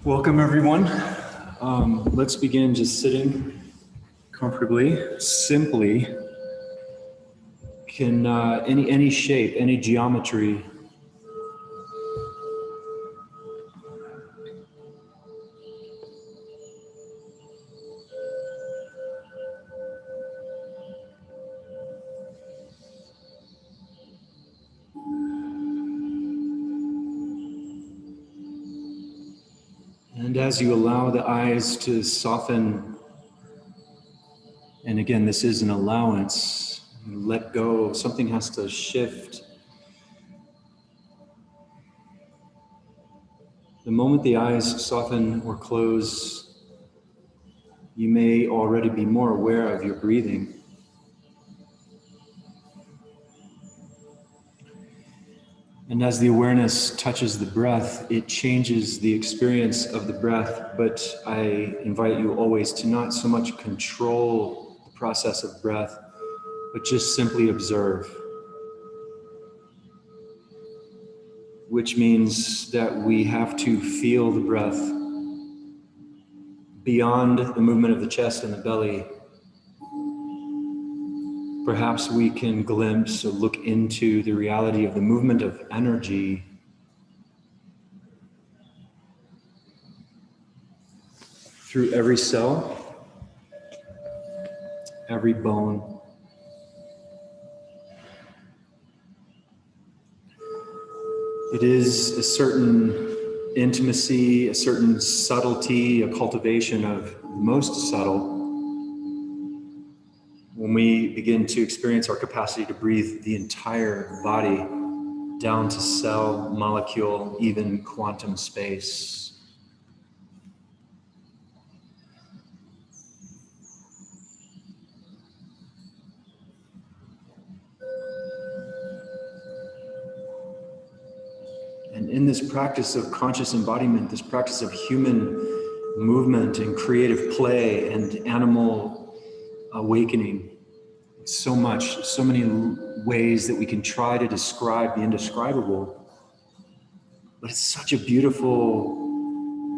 Welcome, everyone. Let's begin just sitting comfortably, simply. Can any shape, any geometry. And as you allow the eyes to soften, and again, this is an allowance, let go, something has to shift. The moment the eyes soften or close, you may already be more aware of your breathing. And as the awareness touches the breath, it changes the experience of the breath, but I invite you always to not so much control the process of breath, but just simply observe. Which means that we have to feel the breath beyond the movement of the chest and the belly. Perhaps we can glimpse or look into the reality of the movement of energy through every cell, every bone. It is a certain intimacy, a certain subtlety, a cultivation of the most subtle when we begin to experience our capacity to breathe the entire body down to cell, molecule, even quantum space. And in this practice of conscious embodiment, this practice of human movement and creative play and animal awakening, so many ways that we can try to describe the indescribable. But it's such a beautiful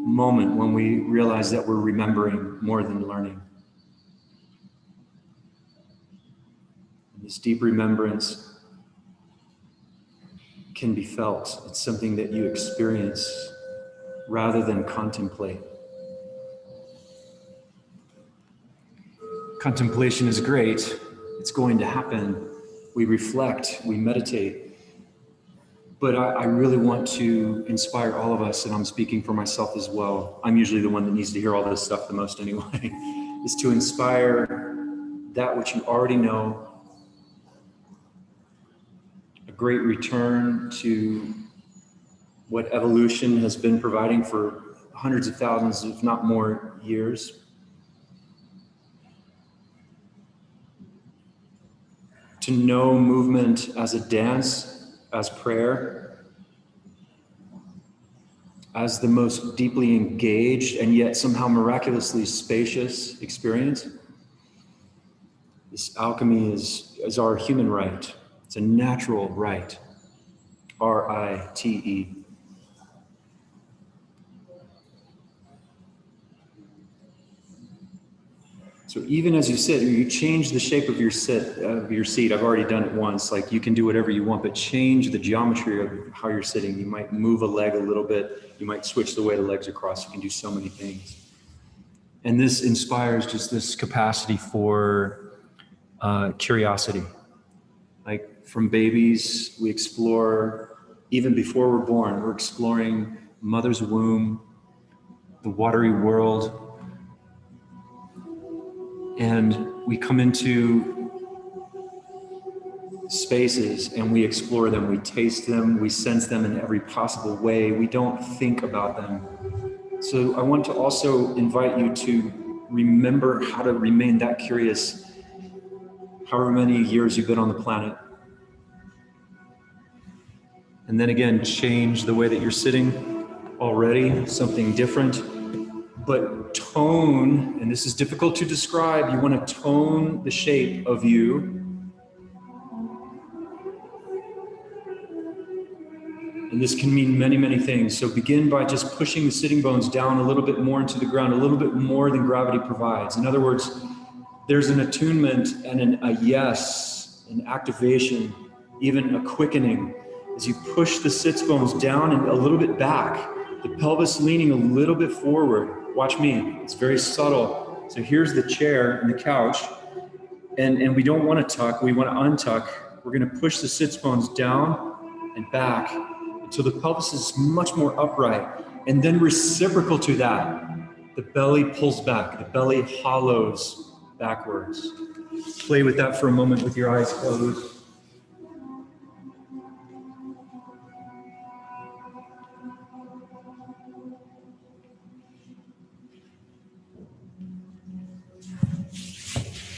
moment when we realize that we're remembering more than learning. And this deep remembrance can be felt. It's something that you experience rather than contemplate. Contemplation is great. It's going to happen. We reflect, we meditate. But I really want to inspire all of us, and I'm speaking for myself as well. I'm usually the one that needs to hear all this stuff the most anyway, is to inspire that which you already know, a great return to what evolution has been providing for hundreds of thousands, if not more, years. To know movement as a dance, as prayer, as the most deeply engaged and yet somehow miraculously spacious experience. This alchemy is our human right. It's a natural right. R-I-T-E. So even as you sit, you change the shape of your seat. I've already done it once. Like, you can do whatever you want, but change the geometry of how you're sitting. You might move a leg a little bit. You might switch the way the legs are crossed. You can do so many things. And this inspires just this capacity for curiosity. Like, from babies, we explore, even before we're born, we're exploring mother's womb, the watery world. And we come into spaces and we explore them, we taste them, we sense them in every possible way. We don't think about them. So I want to also invite you to remember how to remain that curious however many years you've been on the planet. And then again, change the way that you're sitting already, something different. But tone, and this is difficult to describe, you want to tone the shape of you And this can mean many, many things. So begin by just pushing the sitting bones down a little bit more into the ground, a little bit more than gravity provides. In other words, there's an attunement and a yes, an activation, even a quickening as you push the sits bones down and a little bit back, the pelvis leaning a little bit forward. Watch me, it's very subtle. So here's the chair and the couch, and we don't want to tuck, we want to untuck. We're going to push the sits bones down and back until the pelvis is much more upright. And then reciprocal to that, the belly pulls back, the belly hollows backwards. Play with that for a moment with your eyes closed.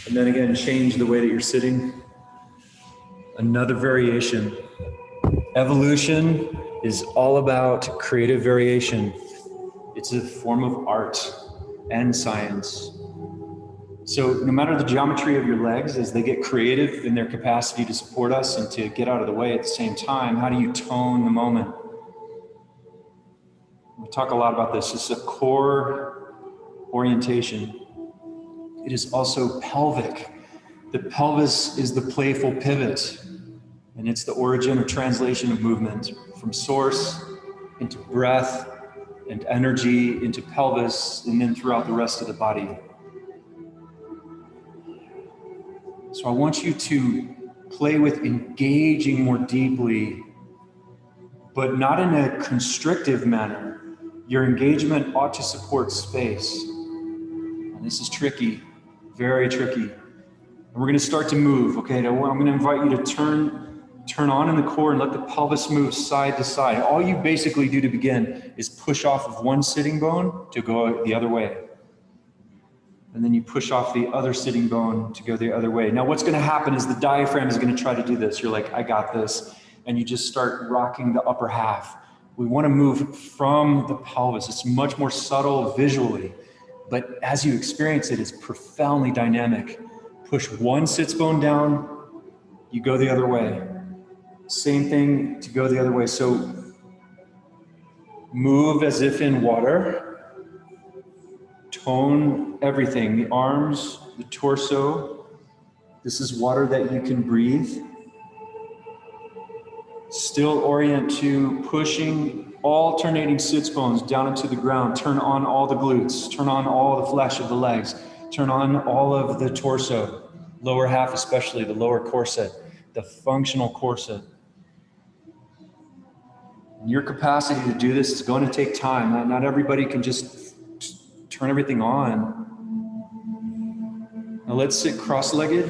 And then again, change the way that you're sitting. Another variation. Evolution is all about creative variation. It's a form of art and science. So no matter the geometry of your legs, as they get creative in their capacity to support us and to get out of the way at the same time, how do you tone the moment? We talk a lot about this. It's a core orientation. It is also pelvic. The pelvis is the playful pivot, and it's the origin or translation of movement from source into breath and energy into pelvis, and then throughout the rest of the body. So I want you to play with engaging more deeply, but not in a constrictive manner. Your engagement ought to support space. And this is tricky, very tricky. And we're going to start to move, okay? Now I'm going to invite you to turn on in the core and let the pelvis move side to side. All you basically do to begin is push off of one sitting bone to go the other way. And then you push off the other sitting bone to go the other way. Now what's going to happen is the diaphragm is going to try to do this. You're like, I got this. And you just start rocking the upper half. We want to move from the pelvis. It's much more subtle visually, but as you experience it, it's profoundly dynamic. Push one sits bone down, you go the other way. Same thing to go the other way. So move as if in water. Tone everything, the arms, the torso. This is water that you can breathe. Still orient to pushing alternating sits bones down into the ground. Turn on all the glutes. Turn on all the flesh of the legs. Turn on all of the torso, lower half especially, the lower corset, the functional corset. And your capacity to do this is going to take time. Not everybody can just turn everything on. Now let's sit cross-legged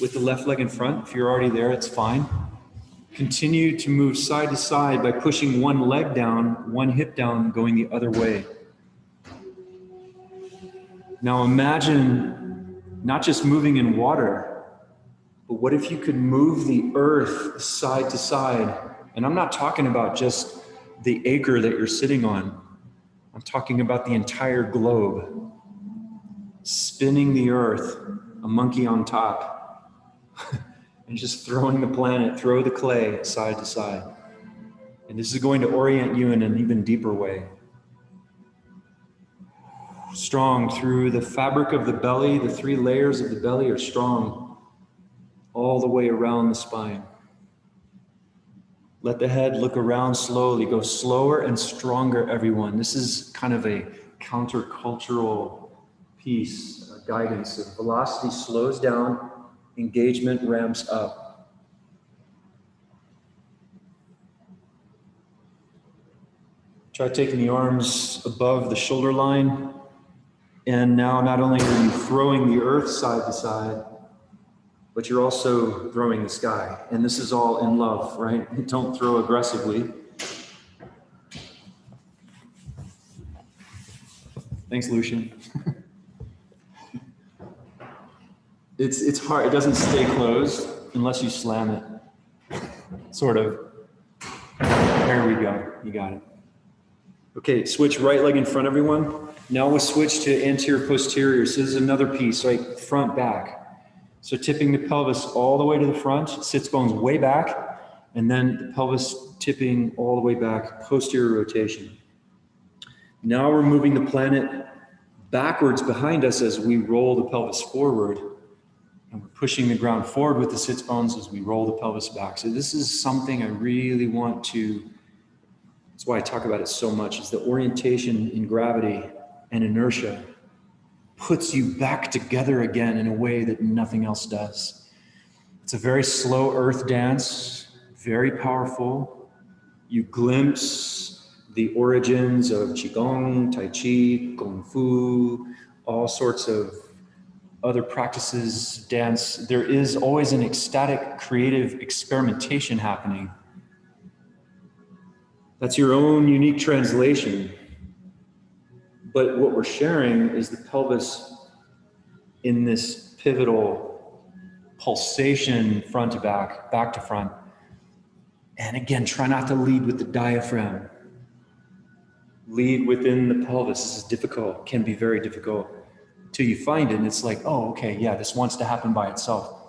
with the left leg in front. If you're already there, it's fine. Continue to move side to side by pushing one leg down, one hip down, going the other way. Now imagine not just moving in water, but what if you could move the earth side to side? And I'm not talking about just the acre that you're sitting on. I'm talking about the entire globe. Spinning the earth, a monkey on top. And just throwing the planet, throw the clay side to side. And this is going to orient you in an even deeper way. Strong through the fabric of the belly, the 3 layers of the belly are strong all the way around the spine. Let the head look around slowly, go slower and stronger, everyone. This is kind of a countercultural piece, guidance. If velocity slows down, engagement ramps up. Try taking the arms above the shoulder line. And now not only are you throwing the earth side to side, but you're also throwing the sky. And this is all in love, right? Don't throw aggressively. Thanks, Lucian. It's hard, it doesn't stay closed unless you slam it. Sort of. There we go, you got it. Okay, switch right leg in front, everyone. Now we'll switch to anterior posterior. So this is another piece, right? Front back. So tipping the pelvis all the way to the front, sits bones way back, And then the pelvis tipping all the way back, posterior rotation. Now we're moving the planet backwards behind us as we roll the pelvis forward. And we're pushing the ground forward with the sits bones as we roll the pelvis back. So this is something I really want to, that's why I talk about it so much, is the orientation in gravity and inertia puts you back together again in a way that nothing else does. It's a very slow earth dance, very powerful. You glimpse the origins of Qigong, Tai Chi, Kung Fu, all sorts of other practices, dance. There is always an ecstatic, creative experimentation happening. That's your own unique translation. But what we're sharing is the pelvis in this pivotal pulsation, front to back, back to front. And again, try not to lead with the diaphragm. Lead within the pelvis. This is difficult, can be very difficult. Till you find it and it's like, oh, okay, yeah, this wants to happen by itself.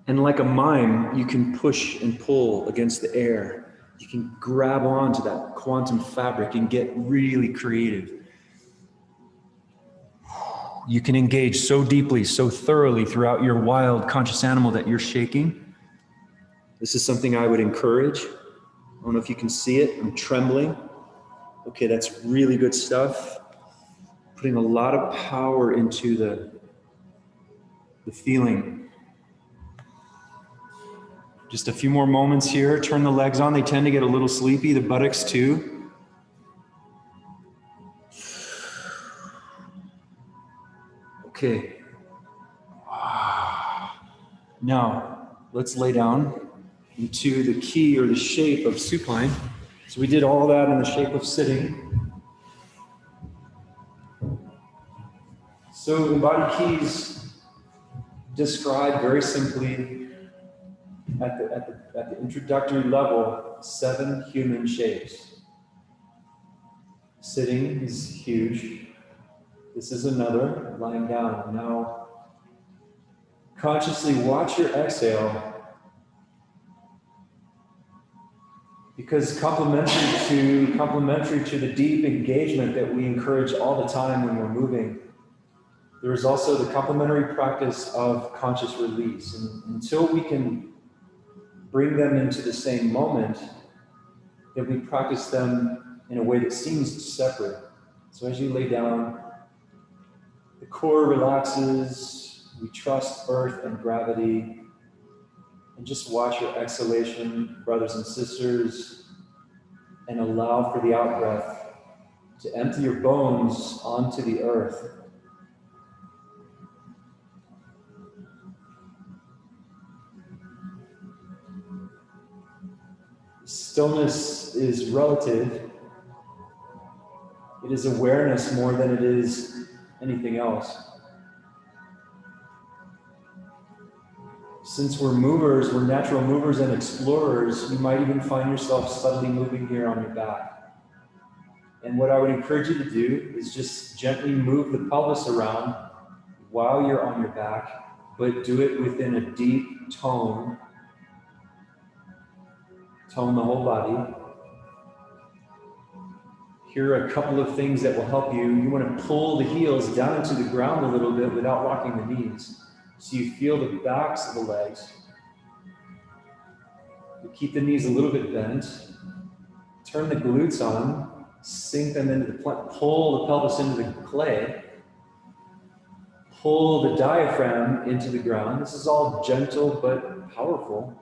And like a mime, you can push and pull against the air. You can grab onto that quantum fabric and get really creative. You can engage so deeply, so thoroughly throughout your wild conscious animal that you're shaking. This is something I would encourage. I don't know if you can see it. I'm trembling. Okay, that's really good stuff. Putting a lot of power into the feeling. Just a few more moments here. Turn the legs on. They tend to get a little sleepy, the buttocks too. Okay. Now, let's lay down into the key or the shape of supine. So we did all that in the shape of sitting. So Embody keys describe very simply at the introductory level 7 human shapes. Sitting is huge. This is another, lying down. Now, consciously watch your exhale, because complementary to the deep engagement that we encourage all the time when we're moving, there is also the complementary practice of conscious release. And until we can bring them into the same moment, that we practice them in a way that seems separate. So as you lay down, the core relaxes, we trust earth and gravity, and just watch your exhalation, brothers and sisters, and allow for the out-breath to empty your bones onto the earth. Stillness is relative. It is awareness more than it is anything else. Since we're movers, we're natural movers and explorers, you might even find yourself subtly moving here on your back. And what I would encourage you to do is just gently move the pelvis around while you're on your back, but do it within a deep tone. Tone the whole body. Here are a couple of things that will help you. You want to pull the heels down into the ground a little bit without rocking the knees. So you feel the backs of the legs. You keep the knees a little bit bent. Turn the glutes on. Sink them into the plank. Pull the pelvis into the clay. Pull the diaphragm into the ground. This is all gentle but powerful.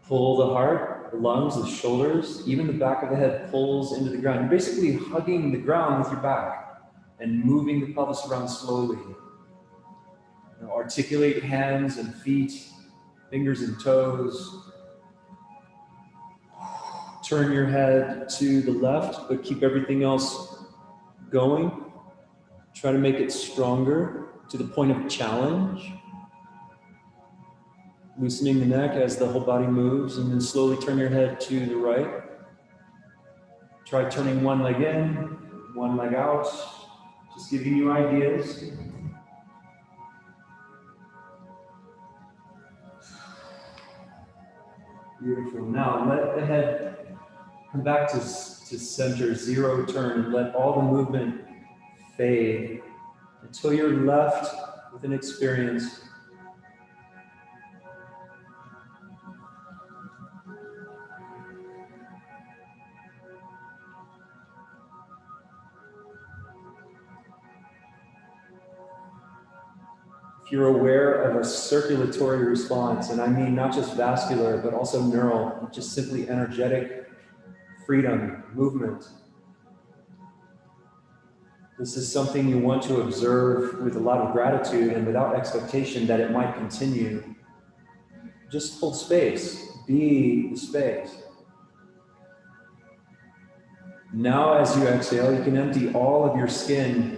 Pull the heart, the lungs, the shoulders, even the back of the head pulls into the ground. You're basically hugging the ground with your back and moving the pelvis around slowly. Now articulate hands and feet, fingers and toes. Turn your head to the left, but keep everything else going. Try to make it stronger to the point of challenge. Loosening the neck as the whole body moves, and then slowly turn your head to the right. Try turning one leg in, one leg out, just giving you ideas. Beautiful. Now let the head come back to center, zero turn, and let all the movement fade until you're left with an experience. If you're aware of a circulatory response, and I mean not just vascular, but also neural, just simply energetic freedom, movement. This is something you want to observe with a lot of gratitude and without expectation that it might continue. Just hold space, be the space. Now as you exhale, you can empty all of your skin.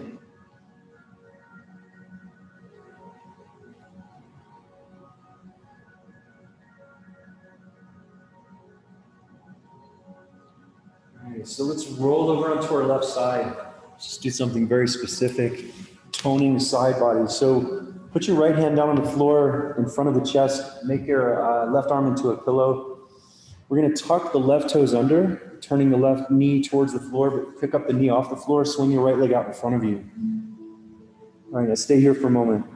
So let's roll over onto our left side. Just do something very specific, toning the side body. So put your right hand down on the floor in front of the chest. Make your left arm into a pillow. We're going to tuck the left toes under, turning the left knee towards the floor, but pick up the knee off the floor, swing your right leg out in front of you. All right, now stay here for a moment.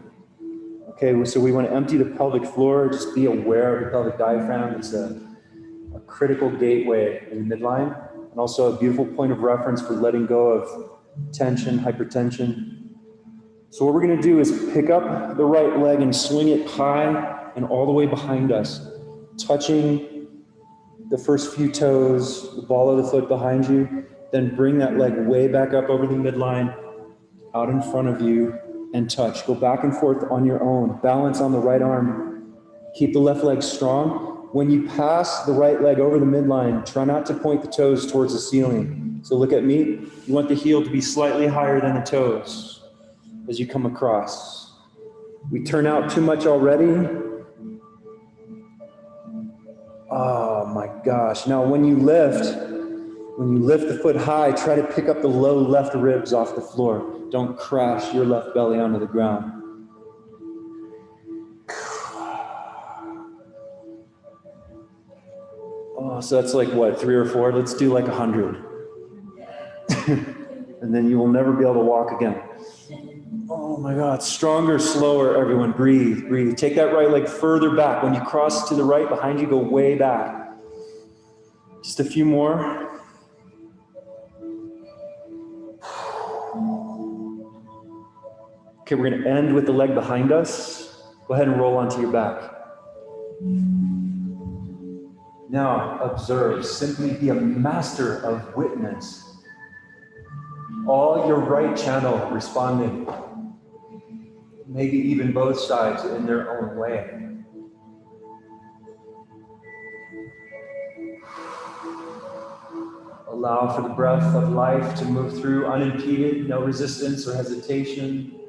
Okay, so we want to empty the pelvic floor. Just be aware of the pelvic diaphragm. It's a critical gateway in the midline. And also a beautiful point of reference for letting go of tension, hypertension. So what we're going to do is pick up the right leg and swing it high and all the way behind us, touching the first few toes, the ball of the foot behind you, then bring that leg way back up over the midline, out in front of you, and touch. Go back and forth on your own. Balance on the right arm. Keep the left leg strong. When you pass the right leg over the midline, try not to point the toes towards the ceiling. So look at me. You want the heel to be slightly higher than the toes as you come across. We turn out too much already. Oh my gosh. Now when you lift the foot high, try to pick up the low left ribs off the floor. Don't crash your left belly onto the ground. Oh, so that's like what, 3 or 4? Let's do like 100. And then you will never be able to walk again. Oh my God, stronger, slower, everyone. Breathe, breathe. Take that right leg further back. When you cross to the right, behind you, go way back. Just a few more. Okay, we're going to end with the leg behind us. Go ahead and roll onto your back. Now, observe. Simply be a master of witness. All your right channel responding. Maybe even both sides in their own way. Allow for the breath of life to move through unimpeded, no resistance or hesitation.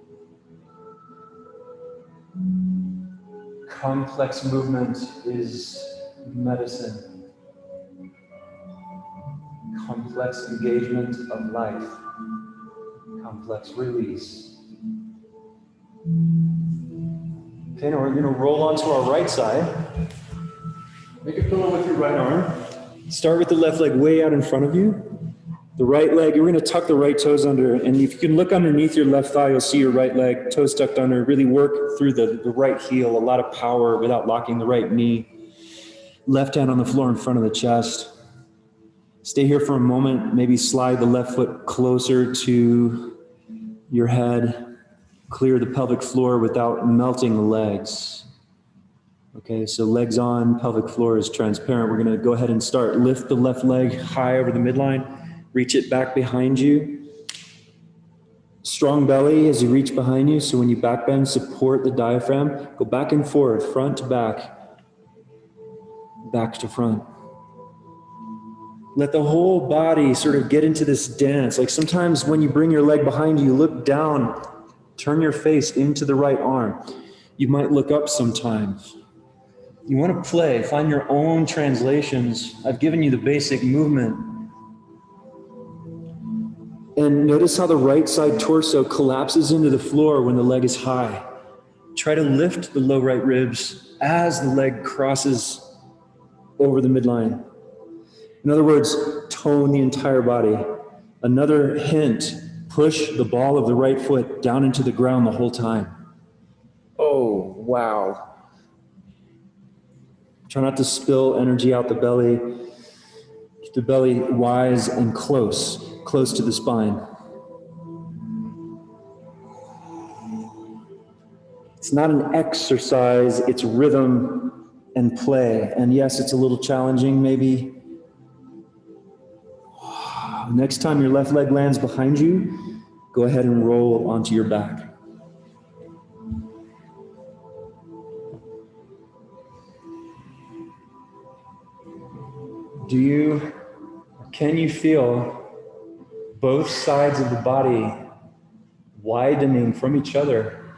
Complex movement is medicine. Complex engagement of life. Complex release. Okay, now we're going to roll onto our right side. Make a pillow with your right arm. Start with the left leg way out in front of you. The right leg, you're going to tuck the right toes under, and if you can look underneath your left thigh, you'll see your right leg, toes tucked under. Really work through the right heel, a lot of power without locking the right knee. Left hand on the floor in front of the chest. Stay here for a moment, maybe slide the left foot closer to your head. Clear the pelvic floor without melting the legs. Okay, so legs on, pelvic floor is transparent. We're going to go ahead and start. Lift the left leg high over the midline. Reach it back behind you. Strong belly as you reach behind you. So when you back bend, support the diaphragm. Go back and forth, front to back, back to front. Let the whole body sort of get into this dance. Like sometimes when you bring your leg behind you, look down, turn your face into the right arm. You might look up sometimes. You want to play, find your own translations. I've given you the basic movement. And notice how the right side torso collapses into the floor when the leg is high. Try to lift the low right ribs as the leg crosses over the midline. In other words, tone the entire body. Another hint, push the ball of the right foot down into the ground the whole time. Oh, wow. Try not to spill energy out the belly. Keep the belly wise and close to the spine. It's not an exercise, it's rhythm and play. And yes, it's a little challenging maybe. Next time your left leg lands behind you, go ahead and roll onto your back. Can you feel both sides of the body widening from each other?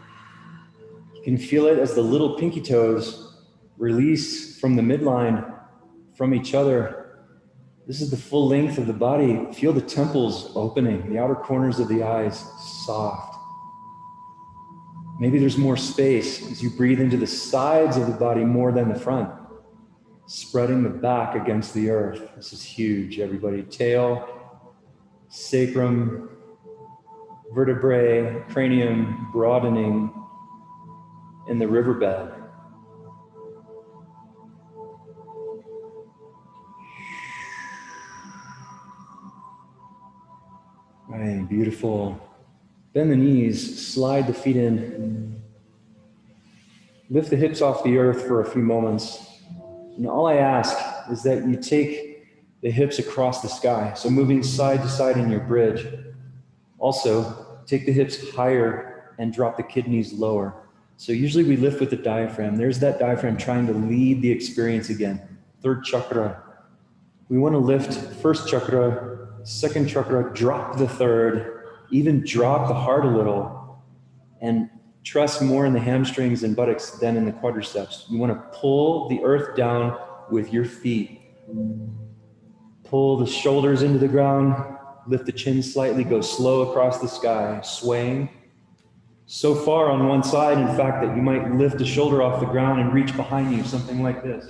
You can feel it as the little pinky toes release from the midline from each other. This is the full length of the body. Feel the temples opening, the outer corners of the eyes soft. Maybe there's more space as you breathe into the sides of the body more than the front, spreading the back against the earth. This is huge, everybody. Tail, sacrum, vertebrae, cranium broadening in the riverbed. Right, beautiful. Bend the knees, slide the feet in. Lift the hips off the earth for a few moments. And all I ask is that you take the hips across the sky, so moving side to side in your bridge. Also, take the hips higher and drop the kidneys lower. So usually we lift with the diaphragm. There's that diaphragm trying to lead the experience again. Third chakra. We want to lift first chakra, second chakra, drop the third, even drop the heart a little, and trust more in the hamstrings and buttocks than in the quadriceps. You want to pull the earth down with your feet. Pull the shoulders into the ground, lift the chin slightly, go slow across the sky, swaying. So far on one side, in fact, that you might lift a shoulder off the ground and reach behind you, something like this.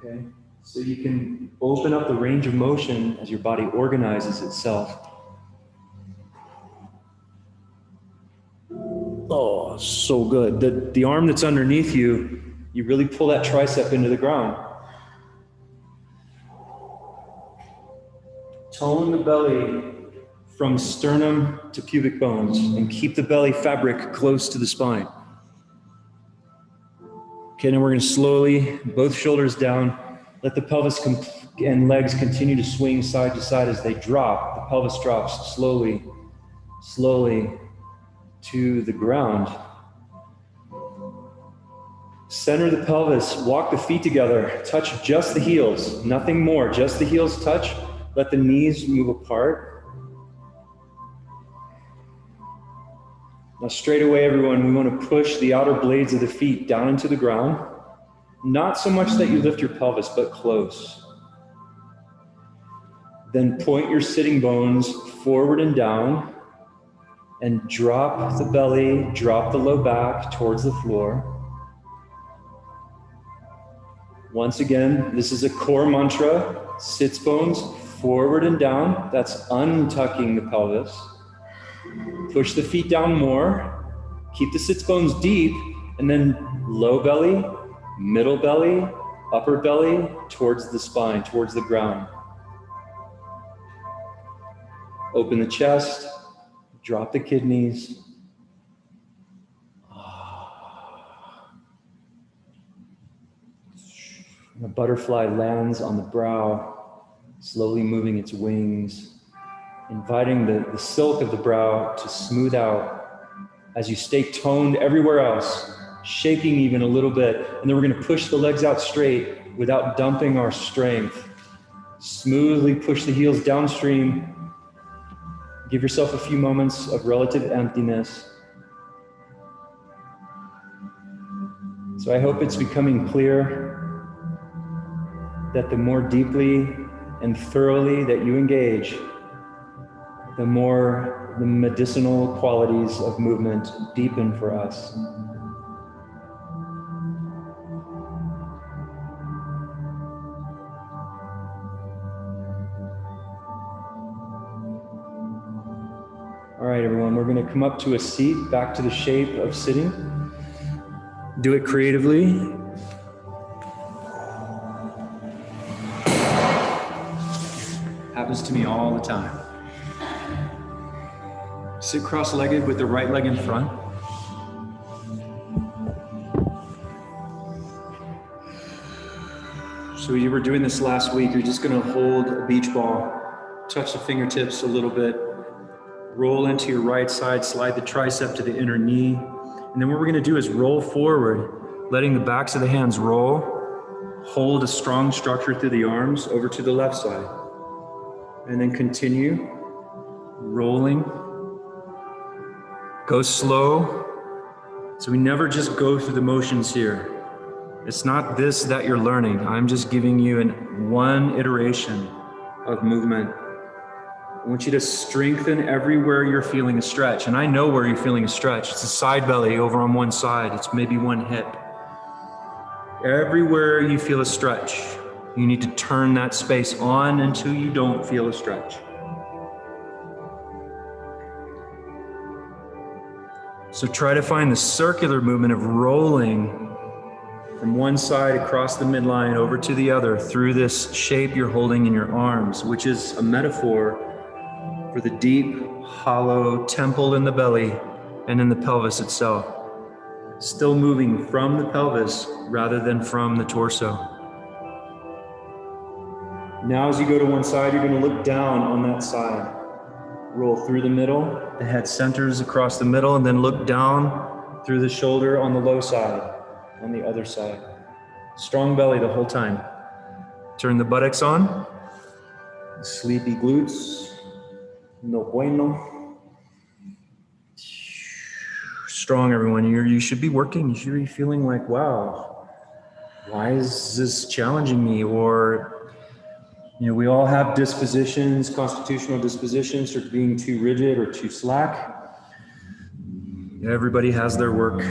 Okay? So you can open up the range of motion as your body organizes itself. Oh, so good. The arm that's underneath you, you really pull that tricep into the ground. Tone the belly from sternum to pubic bones and keep the belly fabric close to the spine. Okay, now we're going to slowly, both shoulders down, let the pelvis and legs continue to swing side to side as they drop. The pelvis drops slowly to the ground. Center the pelvis, walk the feet together, touch just the heels, nothing more, just the heels touch. Let the knees move apart. Now straight away, everyone, we want to push the outer blades of the feet down into the ground. Not so much that you lift your pelvis, but close. Then point your sitting bones forward and down and drop the belly, drop the low back towards the floor. Once again, this is a core mantra. Sits bones forward and down. That's untucking the pelvis. Push the feet down more. Keep the sits bones deep, and then low belly, middle belly, upper belly, towards the spine, towards the ground. Open the chest, drop the kidneys. A butterfly lands on the brow, slowly moving its wings, inviting the silk of the brow to smooth out as you stay toned everywhere else, shaking even a little bit. And then we're going to push the legs out straight without dumping our strength. Smoothly push the heels downstream. Give yourself a few moments of relative emptiness. So I hope it's becoming clear that the more deeply and thoroughly that you engage, the more the medicinal qualities of movement deepen for us. All right, everyone, we're going to come up to a seat, back to the shape of sitting. Do it creatively. Happens to me all the time. Sit cross-legged with the right leg in front. So you were doing this last week. You're just going to hold a beach ball, touch the fingertips a little bit, roll into your right side, slide the tricep to the inner knee. And then what we're going to do is roll forward, letting the backs of the hands roll, hold a strong structure through the arms over to the left side. And then continue rolling. Go slow. So we never just go through the motions here. It's not this that you're learning. I'm just giving you one iteration of movement. I want you to strengthen everywhere you're feeling a stretch. And I know where you're feeling a stretch. It's the side belly over on one side. It's maybe one hip. Everywhere you feel a stretch, you need to turn that space on until you don't feel a stretch. So try to find the circular movement of rolling from one side across the midline over to the other through this shape you're holding in your arms, which is a metaphor for the deep, hollow temple in the belly and in the pelvis itself. Still moving from the pelvis rather than from the torso. Now as you go to one side, you're going to look down on that side. Roll through the middle, the head centers across the middle, and then look down through the shoulder on the low side, on the other side. Strong belly the whole time. Turn the buttocks on. Sleepy glutes. No bueno. Strong, everyone. You should be working. You should be feeling like, wow, why is this challenging me? Or, we all have dispositions, constitutional dispositions for being too rigid or too slack. Everybody has their work.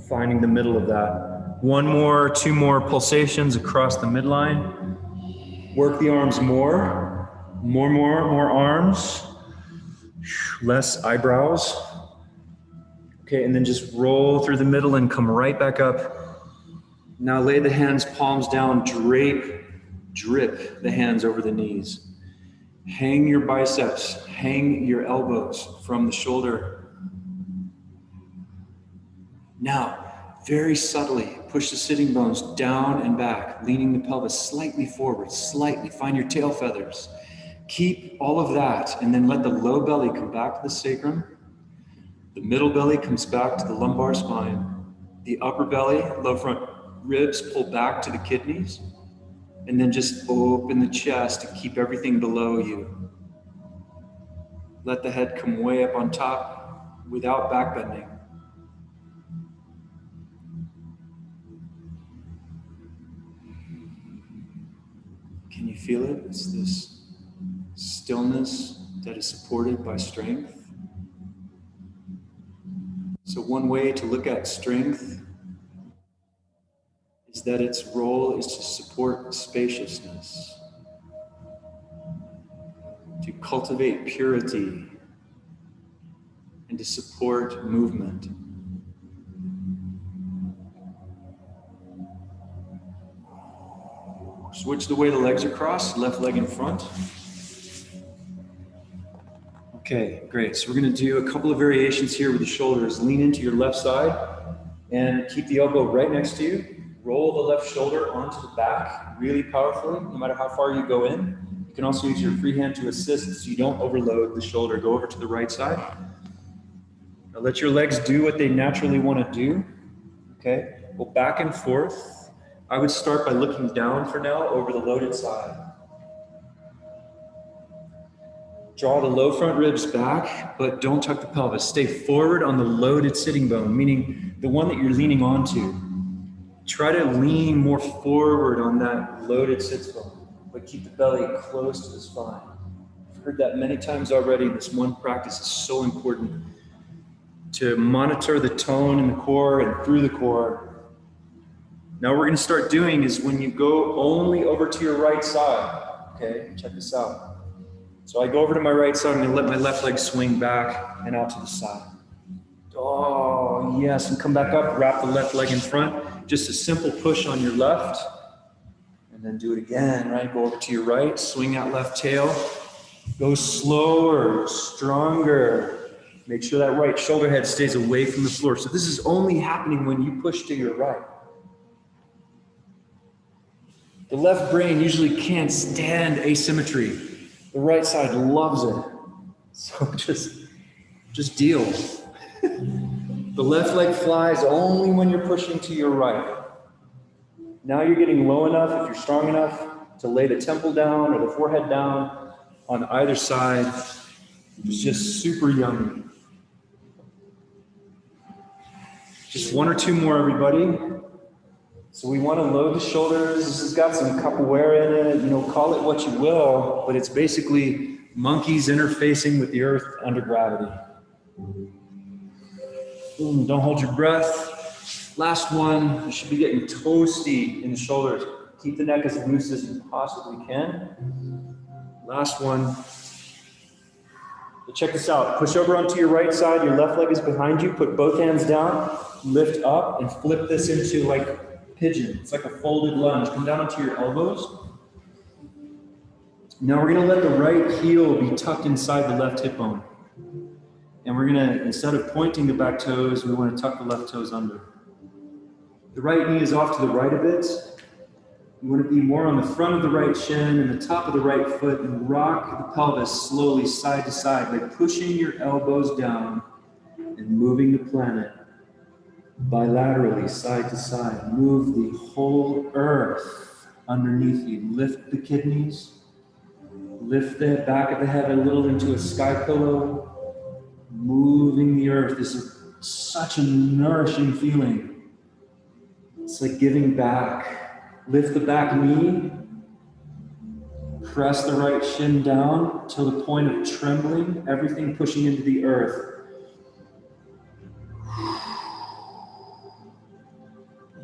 Finding the middle of that. One more, two more pulsations across the midline. Work the arms more arms. Less eyebrows. Okay, and then just roll through the middle and come right back up. Now lay the hands, palms down, drip the hands over the knees. Hang your biceps, hang your elbows from the shoulder. Now, very subtly, push the sitting bones down and back, leaning the pelvis slightly forward, slightly. Find your tail feathers. Keep all of that, and then let the low belly come back to the sacrum. The middle belly comes back to the lumbar spine. The upper belly, low front ribs pull back to the kidneys. And then just open the chest to keep everything below you. Let the head come way up on top without back bending. Can you feel it? It's this stillness that is supported by strength. So one way to look at strength is that its role is to support spaciousness, to cultivate purity, and to support movement. Switch the way the legs are crossed, left leg in front. Okay, great. So we're going to do a couple of variations here with the shoulders. Lean into your left side and keep the elbow right next to you. Roll the left shoulder onto the back really powerfully, no matter how far you go in. You can also use your free hand to assist so you don't overload the shoulder. Go over to the right side. Now let your legs do what they naturally want to do. Okay, go back and forth. I would start by looking down for now over the loaded side. Draw the low front ribs back, but don't tuck the pelvis. Stay forward on the loaded sitting bone, meaning the one that you're leaning onto. Try to lean more forward on that loaded sits bone, but keep the belly close to the spine. I've heard that many times already. This one practice is so important to monitor the tone in the core and through the core. Now what we're going to start doing is when you go only over to your right side, okay, check this out. So I go over to my right side, I'm gonna let my left leg swing back and out to the side. Oh, yes, and come back up, wrap the left leg in front. Just a simple push on your left. And then do it again, right? Go over to your right, swing that left tail. Go slower, stronger. Make sure that right shoulder head stays away from the floor. So this is only happening when you push to your right. The left brain usually can't stand asymmetry. The right side loves it. So just deal. The left leg flies only when you're pushing to your right. Now you're getting low enough, if you're strong enough, to lay the temple down or the forehead down on either side. It's just super yummy. Just one or two more, everybody. So we want to load the shoulders. This has got some capoeira in it. Call it what you will, but it's basically monkeys interfacing with the earth under gravity. Don't hold your breath. Last one. You should be getting toasty in the shoulders. Keep the neck as loose as you possibly can. Last one. But check this out. Push over onto your right side. Your left leg is behind you. Put both hands down. Lift up and flip this into like pigeon. It's like a folded lunge. Come down onto your elbows. Now we're going to let the right heel be tucked inside the left hip bone. And we're going to, instead of pointing the back toes, we want to tuck the left toes under. The right knee is off to the right a bit. You want to be more on the front of the right shin and the top of the right foot and rock the pelvis slowly side to side by pushing your elbows down and moving the planet bilaterally side to side. Move the whole earth underneath you. Lift the kidneys. Lift the back of the head a little into a sky pillow. Moving the earth. This is such a nourishing feeling. It's like giving back. Lift the back knee. Press the right shin down till the point of trembling. Everything pushing into the earth.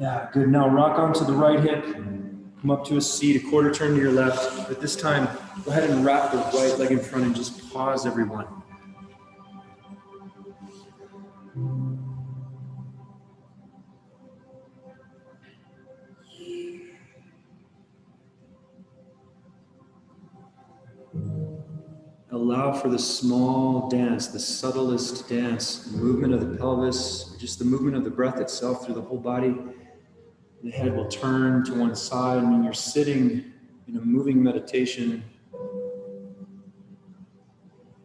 Yeah, good. Now rock onto the right hip. Come up to a seat, a quarter turn to your left. But this time, go ahead and wrap the right leg in front and just pause, everyone. Allow for the small dance, the subtlest dance, the movement of the pelvis, just the movement of the breath itself through the whole body. The head will turn to one side, and you're sitting in a moving meditation.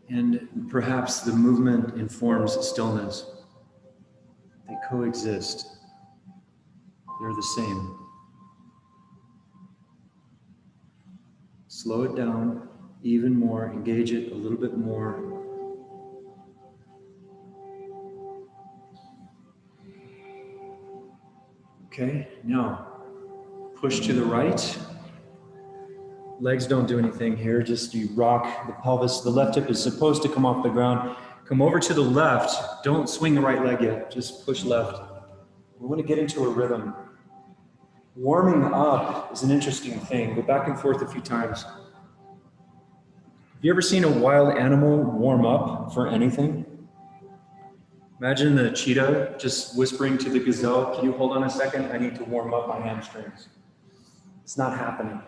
And perhaps the movement informs stillness. They coexist. They're the same. Slow it down even more, engage it a little bit more. Okay, now push to the right. Legs don't do anything here, just you rock the pelvis. The left hip is supposed to come off the ground. Come over to the left. Don't swing the right leg yet, just push left. We want to get into a rhythm. Warming up is an interesting thing. Go back and forth a few times. Have you ever seen a wild animal warm up for anything? Imagine the cheetah just whispering to the gazelle, can you hold on a second? I need to warm up my hamstrings. It's not happening.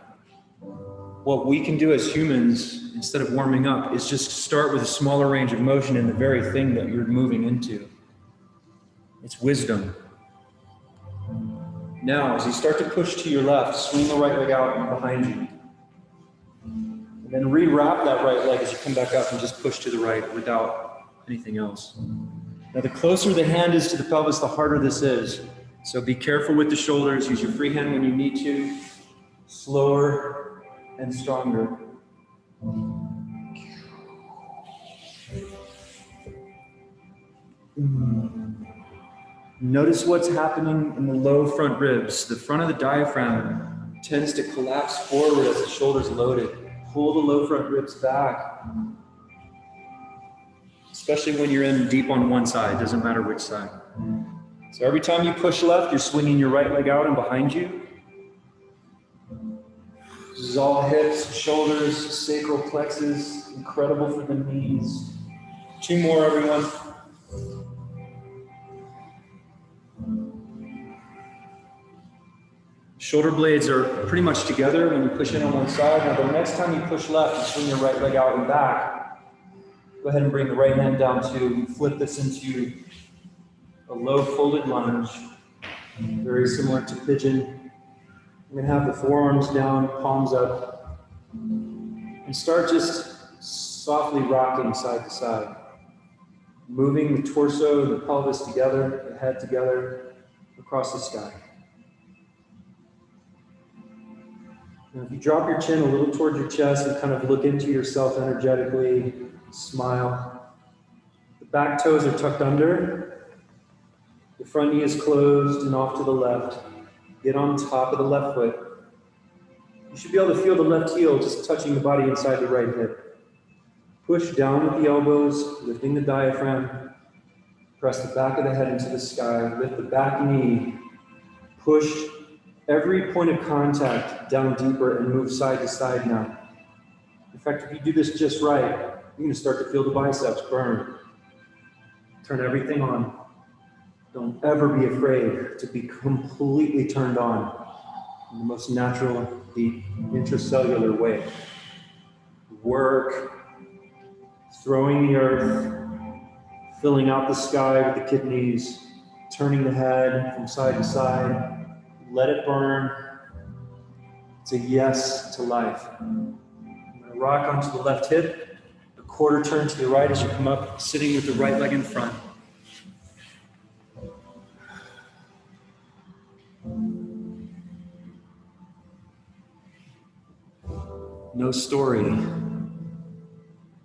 What we can do as humans, instead of warming up, is just start with a smaller range of motion in the very thing that you're moving into. It's wisdom. Now, as you start to push to your left, swing the right leg out and behind you. And then rewrap that right leg as you come back up and just push to the right without anything else. Now, the closer the hand is to the pelvis, the harder this is. So be careful with the shoulders. Use your free hand when you need to. Slower and stronger. Notice what's happening in the low front ribs. The front of the diaphragm tends to collapse forward as the shoulder's loaded. Pull the low front ribs back. Especially when you're in deep on one side, doesn't matter which side. So every time you push left, you're swinging your right leg out and behind you. is all hips, shoulders, sacral plexus, incredible for the knees. 2 more, everyone. Shoulder blades are pretty much together when you push in on one side. Now the next time you push left, you swing your right leg out and back. Go ahead and bring the right hand down too. Flip this into a low folded lunge, very similar to pigeon. I'm gonna have the forearms down, palms up, and start just softly rocking side to side. Moving the torso and the pelvis together, the head together, across the sky. Now, if you drop your chin a little towards your chest and kind of look into yourself energetically, smile. The back toes are tucked under. The front knee is closed and off to the left. Get on top of the left foot. You should be able to feel the left heel just touching the body inside the right hip. Push down with the elbows, lifting the diaphragm. Press the back of the head into the sky. Lift the back knee. Push every point of contact down deeper and move side to side now. In fact, if you do this just right, you're going to start to feel the biceps burn. Turn everything on. Don't ever be afraid to be completely turned on in the most natural, deep, intracellular way. Work, throwing the earth, filling out the sky with the kidneys, turning the head from side to side. Let it burn. It's a yes to life. I'm going to rock onto the left hip, a quarter turn to the right as you come up, sitting with the right leg in front. No story.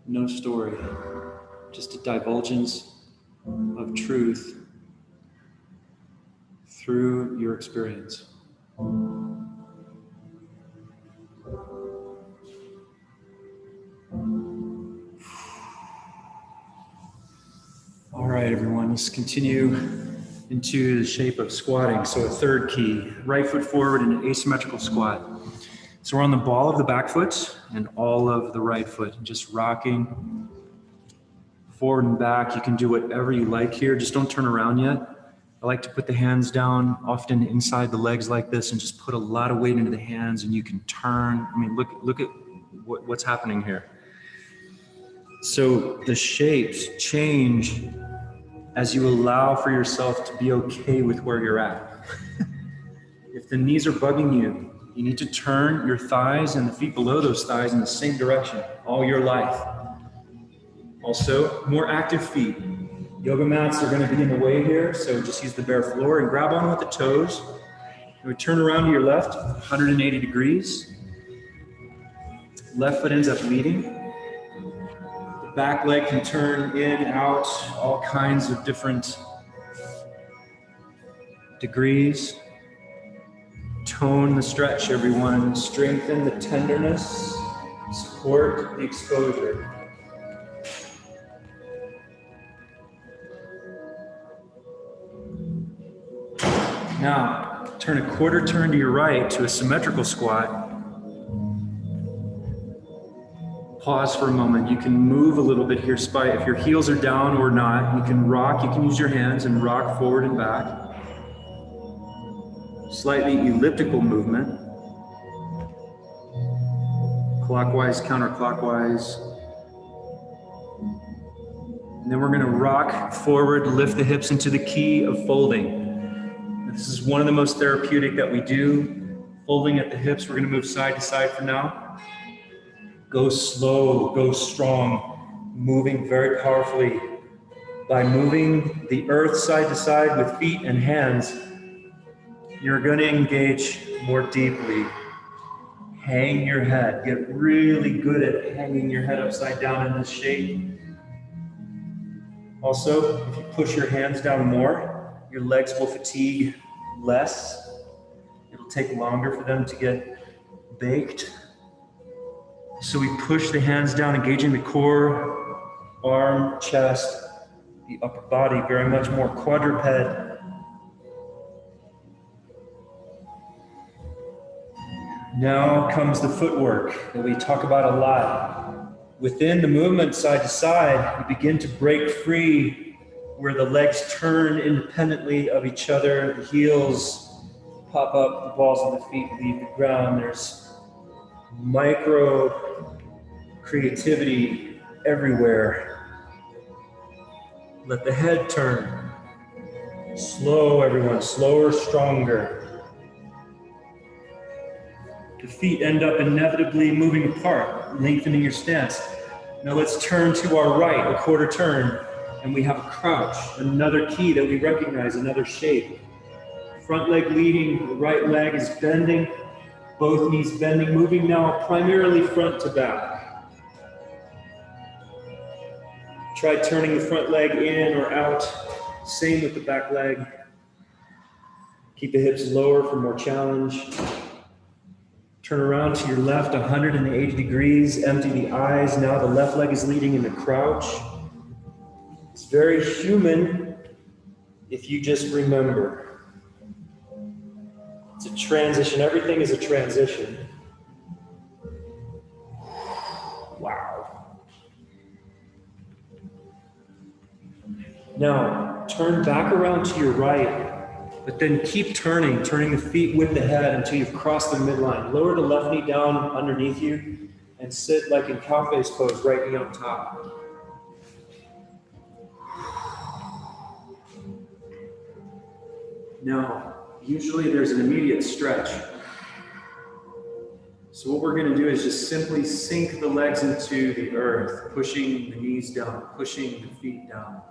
No story. Just a divulgence of truth through your experience. All right, everyone, let's continue into the shape of squatting. So a third key, right foot forward in an asymmetrical squat. So we're on the ball of the back foot and all of the right foot, just rocking forward and back. You can do whatever you like here, just don't turn around yet. I like to put the hands down, often inside the legs like this, and just put a lot of weight into the hands, and you can turn. I mean, look at what's happening here. So the shapes change as you allow for yourself to be okay with where you're at. If the knees are bugging you, you need to turn your thighs and the feet below those thighs in the same direction all your life. Also, more active feet. Yoga mats are going to be in the way here, so just use the bare floor and grab on with the toes. And we turn around to your left, 180 degrees. Left foot ends up leading. The back leg can turn in, out, all kinds of different degrees. Tone the stretch, everyone. Strengthen the tenderness. Support the exposure. Now, turn a quarter turn to your right to a symmetrical squat. Pause for a moment. You can move a little bit here. If your heels are down or not, you can rock. You can use your hands and rock forward and back. Slightly elliptical movement. Clockwise, counterclockwise. And then we're going to rock forward, lift the hips into the key of folding. This is one of the most therapeutic that we do. Folding at the hips. We're going to move side to side for now. Go slow, go strong, moving very powerfully. By moving the earth side to side with feet and hands, you're going to engage more deeply. Hang your head. Get really good at hanging your head upside down in this shape. Also, if you push your hands down more, your legs will fatigue less. It'll take longer for them to get baked. So we push the hands down, engaging the core, arm, chest, the upper body, very much more quadruped. Now comes the footwork that we talk about a lot. Within the movement side to side, you begin to break free where the legs turn independently of each other, the heels pop up, the balls of the feet leave the ground. There's micro creativity everywhere. Let the head turn. Slow, everyone, slower, stronger. The feet end up inevitably moving apart, lengthening your stance. Now let's turn to our right, a quarter turn, and we have a crouch, another key that we recognize, another shape. Front leg leading, the right leg is bending, both knees bending, moving now primarily front to back. Try turning the front leg in or out, same with the back leg. Keep the hips lower for more challenge. Turn around to your left 180 degrees, empty the eyes. Now the left leg is leading in the crouch. It's very human if you just remember. It's a transition. Everything is a transition. Wow. Now, turn back around to your right. But then keep turning the feet with the head until you've crossed the midline. Lower the left knee down underneath you and sit like in cow face pose, right knee on top. Now, usually there's an immediate stretch. So what we're going to do is just simply sink the legs into the earth, pushing the knees down, pushing the feet down.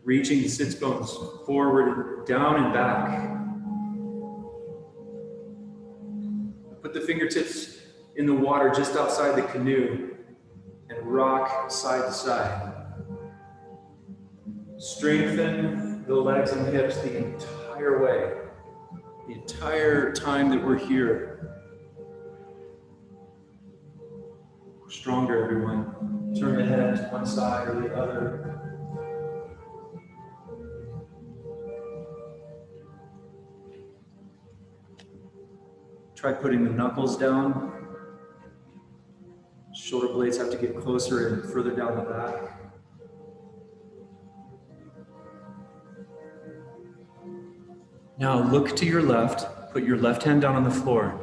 Reaching the sits bones forward, down and back. Put the fingertips in the water just outside the canoe and rock side to side. Strengthen the legs and hips the entire way, the entire time that we're here. Stronger, everyone. Turn the head to one side or the other. Try putting the knuckles down. Shoulder blades have to get closer and further down the back. Now look to your left. Put your left hand down on the floor.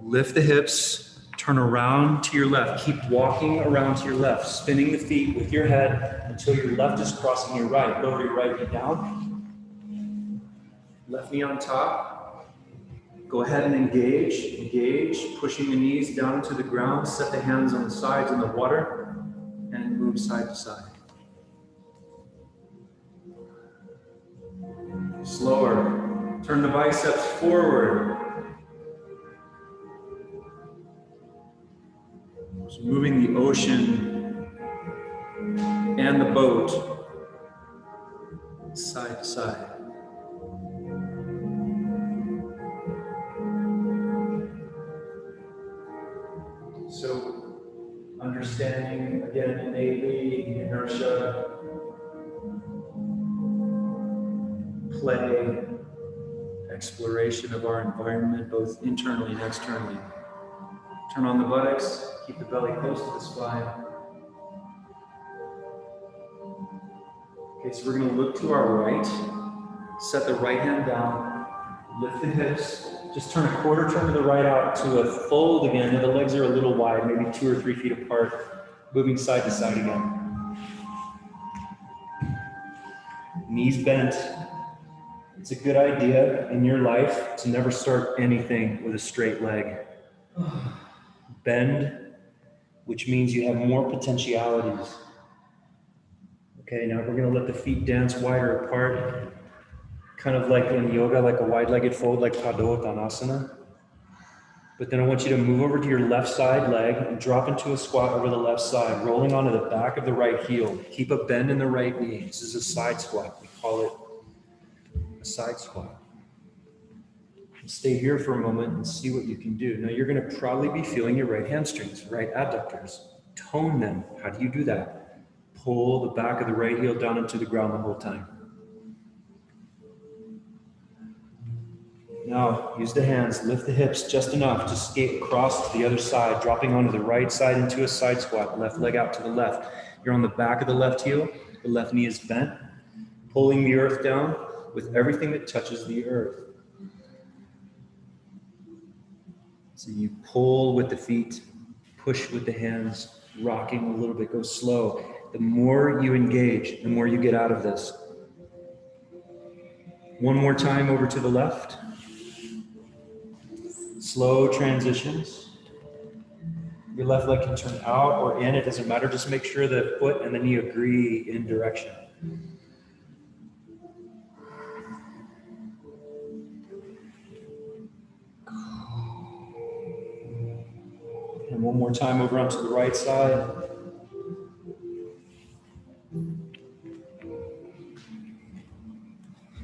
Lift the hips. Turn around to your left. Keep walking around to your left, spinning the feet with your head until your left is crossing your right. Lower your right knee down. Left knee on top. Go ahead and engage, pushing the knees down to the ground, set the hands on the sides in the water, and move side to side. Slower, turn the biceps forward. So moving the ocean and the boat side to side. So, understanding again innately the inertia, play, exploration of our environment, both internally and externally. Turn on the buttocks, keep the belly close to the spine. Okay, so we're going to look to our right, set the right hand down, lift the hips. Just turn a quarter turn to the right out to a fold again. Now the legs are a little wide, maybe 2 or 3 feet apart, moving side to side again. Knees bent. It's a good idea in your life to never start anything with a straight leg. Bend, which means you have more potentialities. Okay, now we're going to let the feet dance wider apart. Kind of like in yoga, like a wide-legged fold, like Padottanasana. But then I want you to move over to your left side leg and drop into a squat over the left side, rolling onto the back of the right heel. Keep a bend in the right knee. This is a side squat. We call it a side squat. Stay here for a moment and see what you can do. Now you're going to probably be feeling your right hamstrings, right adductors. Tone them. How do you do that? Pull the back of the right heel down into the ground the whole time. Now, use the hands, lift the hips just enough to skate across to the other side, dropping onto the right side into a side squat, left leg out to the left. You're on the back of the left heel, the left knee is bent, pulling the earth down with everything that touches the earth. So you pull with the feet, push with the hands, rocking a little bit, go slow. The more you engage, the more you get out of this. One more time over to the left. Slow transitions. Your left leg can turn out or in, it doesn't matter. Just make sure the foot and the knee agree in direction. And one more time over onto the right side.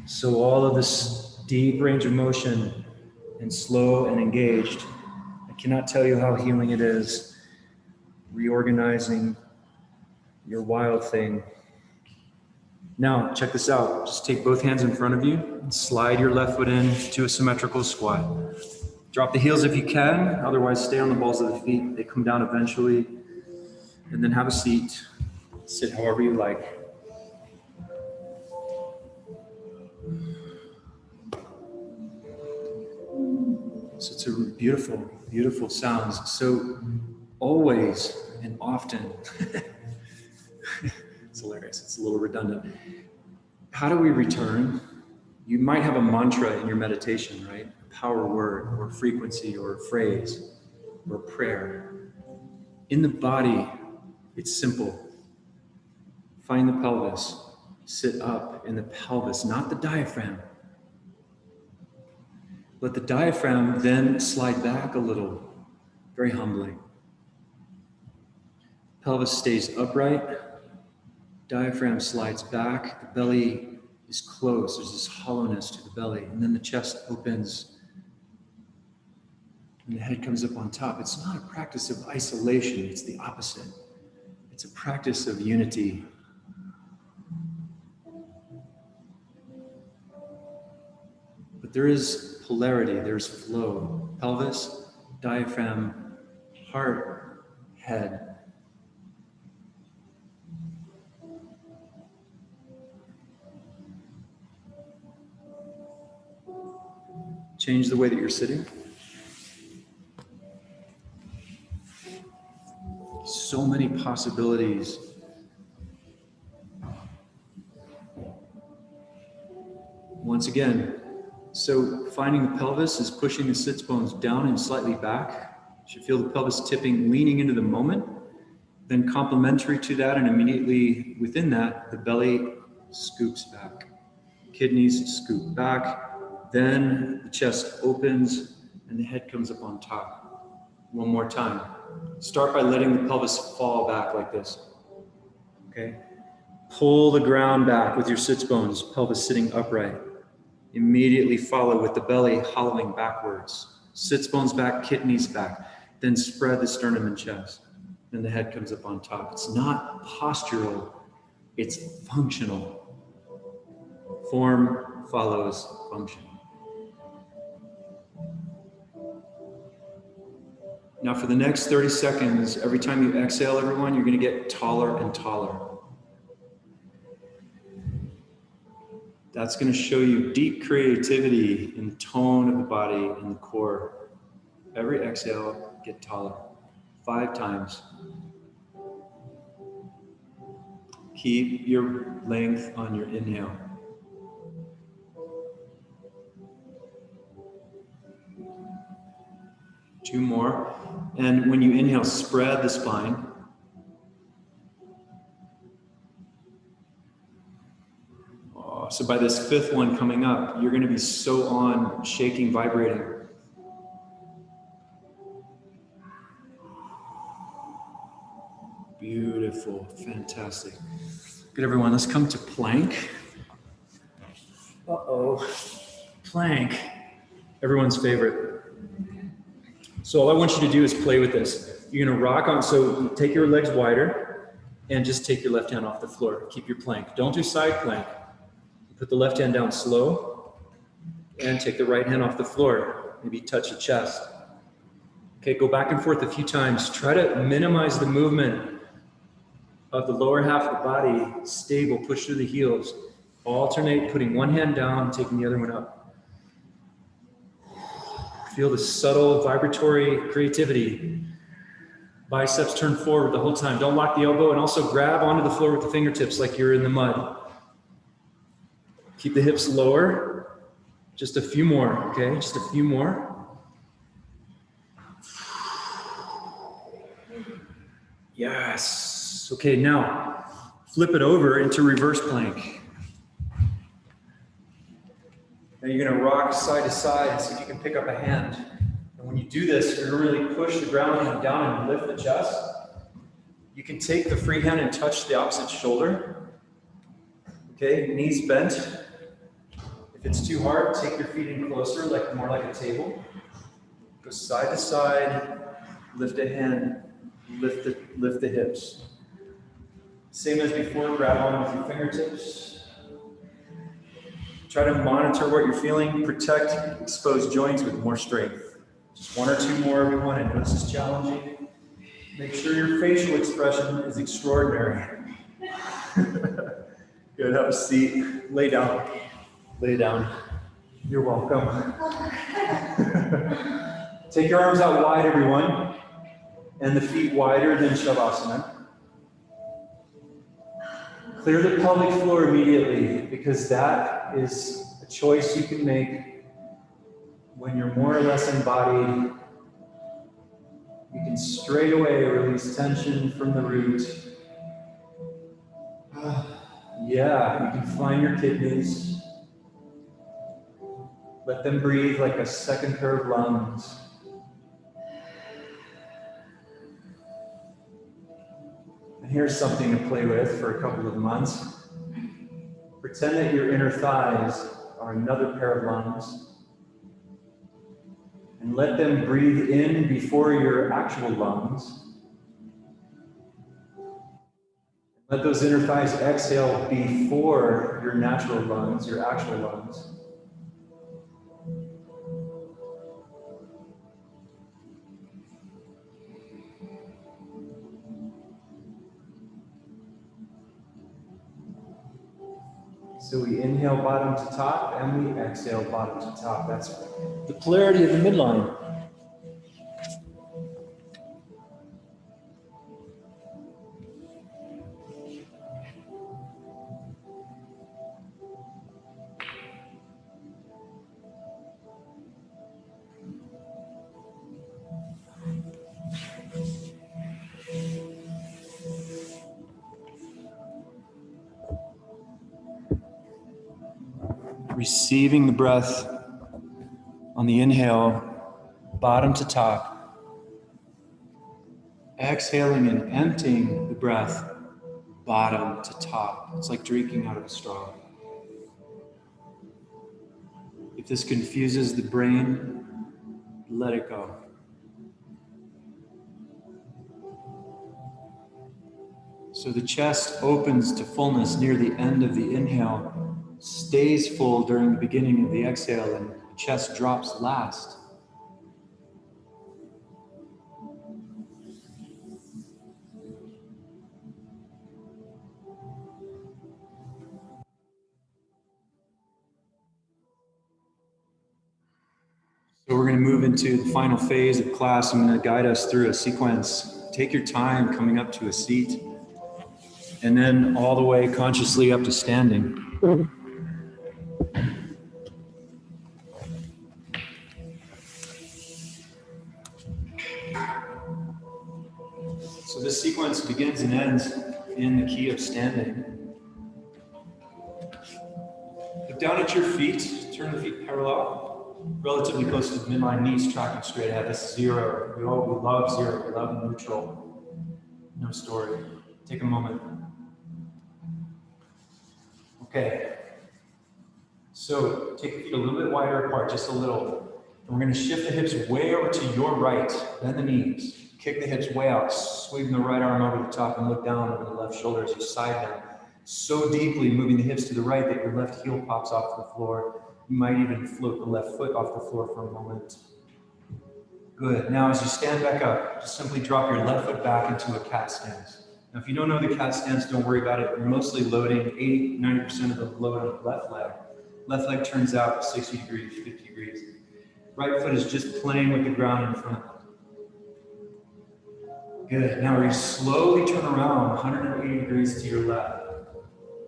So all of this deep range of motion and slow and engaged, I cannot tell you how healing it is. Reorganizing your wild thing. Now, check this out. Just take both hands in front of you and slide your left foot into a symmetrical squat. Drop the heels if you can, otherwise stay on the balls of the feet. They come down eventually. And then have a seat. Sit however you like. So it's a beautiful, beautiful sounds. So always and often, it's hilarious, it's a little redundant. How do we return? You might have a mantra in your meditation, right? A power word or frequency or phrase or prayer. In the body, it's simple. Find the pelvis, sit up in the pelvis, not the diaphragm. Let the diaphragm then slide back a little, very humbly. Pelvis stays upright, diaphragm slides back, the belly is closed, there's this hollowness to the belly, and then the chest opens, and the head comes up on top. It's not a practice of isolation, it's the opposite. It's a practice of unity. But there is polarity, there's flow. Pelvis, diaphragm, heart, head. Change the way that you're sitting. So many possibilities. Once again, so finding the pelvis is pushing the sits bones down and slightly back. You should feel the pelvis tipping, leaning into the moment. Then complementary to that and immediately within that, the belly scoops back. Kidneys scoop back. Then the chest opens and the head comes up on top. One more time. Start by letting the pelvis fall back like this. Okay? Pull the ground back with your sits bones, pelvis sitting upright. Immediately follow with the belly hollowing backwards. Sits bones back, kidneys back. Then spread the sternum and chest. Then the head comes up on top. It's not postural, it's functional. Form follows function. Now for the next 30 seconds, every time you exhale, everyone, you're going to get taller and taller. That's going to show you deep creativity in the tone of the body and the core. Every exhale, get taller. 5 times. Keep your length on your inhale. Two more. And when you inhale, spread the spine. So by this 5th one coming up, you're going to be so on, shaking, vibrating. Beautiful, fantastic. Good, everyone, let's come to plank. Uh-oh, plank, everyone's favorite. So all I want you to do is play with this. You're going to rock on, so take your legs wider and just take your left hand off the floor. Keep your plank. Don't do side plank. Put the left hand down slow. And take the right hand off the floor. Maybe touch the chest. Okay, go back and forth a few times. Try to minimize the movement of the lower half of the body. Stable, push through the heels. Alternate, putting one hand down, taking the other one up. Feel the subtle vibratory creativity. Biceps turn forward the whole time. Don't lock the elbow, and also grab onto the floor with the fingertips like you're in the mud. Keep the hips lower. Just a few more, okay? Just a few more. Yes. Okay, now flip it over into reverse plank. Now you're gonna rock side to side and see if you can pick up a hand. And when you do this, you're gonna really push the ground down and lift the chest. You can take the free hand and touch the opposite shoulder. Okay, knees bent. If it's too hard, take your feet in closer, more like a table. Go side to side, lift a hand, lift the hips. Same as before, grab on with your fingertips. Try to monitor what you're feeling, protect exposed joints with more strength. Just one or two more, everyone. I know this is challenging. Make sure your facial expression is extraordinary. Good, have a seat. Lay down. Lay down. You're welcome. Take your arms out wide, everyone, and the feet wider than Shavasana. Clear the pelvic floor immediately, because that is a choice you can make when you're more or less embodied. You can straight away release tension from the root. Yeah, you can find your kidneys. Let them breathe like a second pair of lungs. And here's something to play with for a couple of months. Pretend that your inner thighs are another pair of lungs. And let them breathe in before your actual lungs. Let those inner thighs exhale before your natural lungs, your actual lungs. So we inhale bottom to top, and we exhale bottom to top. That's the polarity of the midline. Receiving the breath on the inhale, bottom to top. Exhaling and emptying the breath, bottom to top. It's like drinking out of a straw. If this confuses the brain, let it go. So the chest opens to fullness near the end of the inhale, stays full during the beginning of the exhale, and the chest drops last. So we're going to move into the final phase of class. I'm going to guide us through a sequence. Take your time coming up to a seat, and then all the way consciously up to standing. So this sequence begins and ends in the key of standing. Look down at your feet, turn the feet parallel, relatively close to the midline, knees tracking straight ahead. This is zero. We love zero, we love neutral. No story. Take a moment. Okay. So take the feet a little bit wider apart, just a little. And we're going to shift the hips way over to your right, bend the knees. Kick the hips way out, sweep the right arm over the top and look down over the left shoulder as you side down. So deeply moving the hips to the right that your left heel pops off the floor. You might even float the left foot off the floor for a moment. Good. Now as you stand back up, just simply drop your left foot back into a cat stance. Now if you don't know the cat stance, don't worry about it. You're mostly loading 80–90% of the load on the left leg. Left leg turns out 60 degrees, 50 degrees. Right foot is just playing with the ground in front. Good. Now you slowly turn around 180 degrees to your left.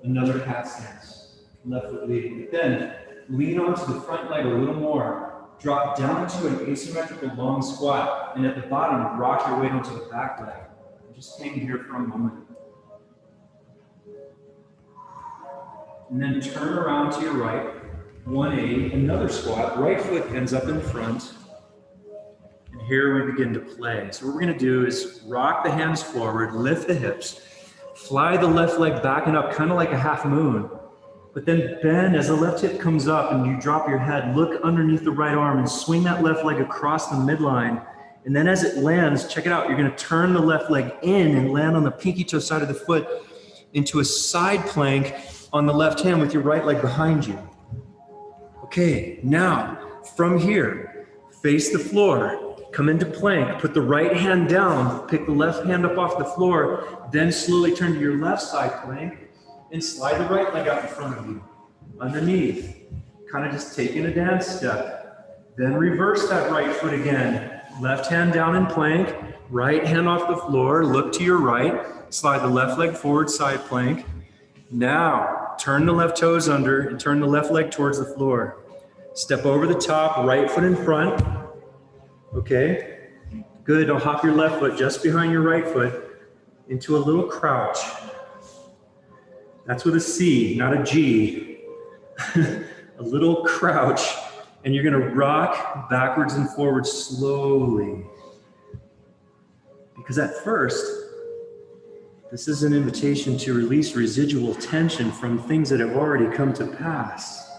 Another cat stance. Left foot leading. Then lean onto the front leg a little more. Drop down into an asymmetrical long squat. And at the bottom, rock your weight onto the back leg. Just hang here for a moment. And then turn around to your right. 180, another squat. Right foot ends up in front. And here we begin to play. So what we're going to do is rock the hands forward, lift the hips, fly the left leg back and up, kind of like a half moon. But then bend as the left hip comes up and you drop your head, look underneath the right arm and swing that left leg across the midline. And then as it lands, check it out, you're going to turn the left leg in and land on the pinky toe side of the foot into a side plank on the left hand with your right leg behind you. Okay, now from here, face the floor, come into plank, put the right hand down, pick the left hand up off the floor, then slowly turn to your left side plank and slide the right leg out in front of you, underneath, kind of just taking a dance step. Then reverse that right foot again, left hand down in plank, right hand off the floor, look to your right, slide the left leg forward, side plank. Now, turn the left toes under and turn the left leg towards the floor. Step over the top, right foot in front. Okay, good. Now hop your left foot just behind your right foot into a little crouch. That's with a C, not a G. A little crouch. And you're gonna rock backwards and forwards slowly. Because at first, this is an invitation to release residual tension from things that have already come to pass.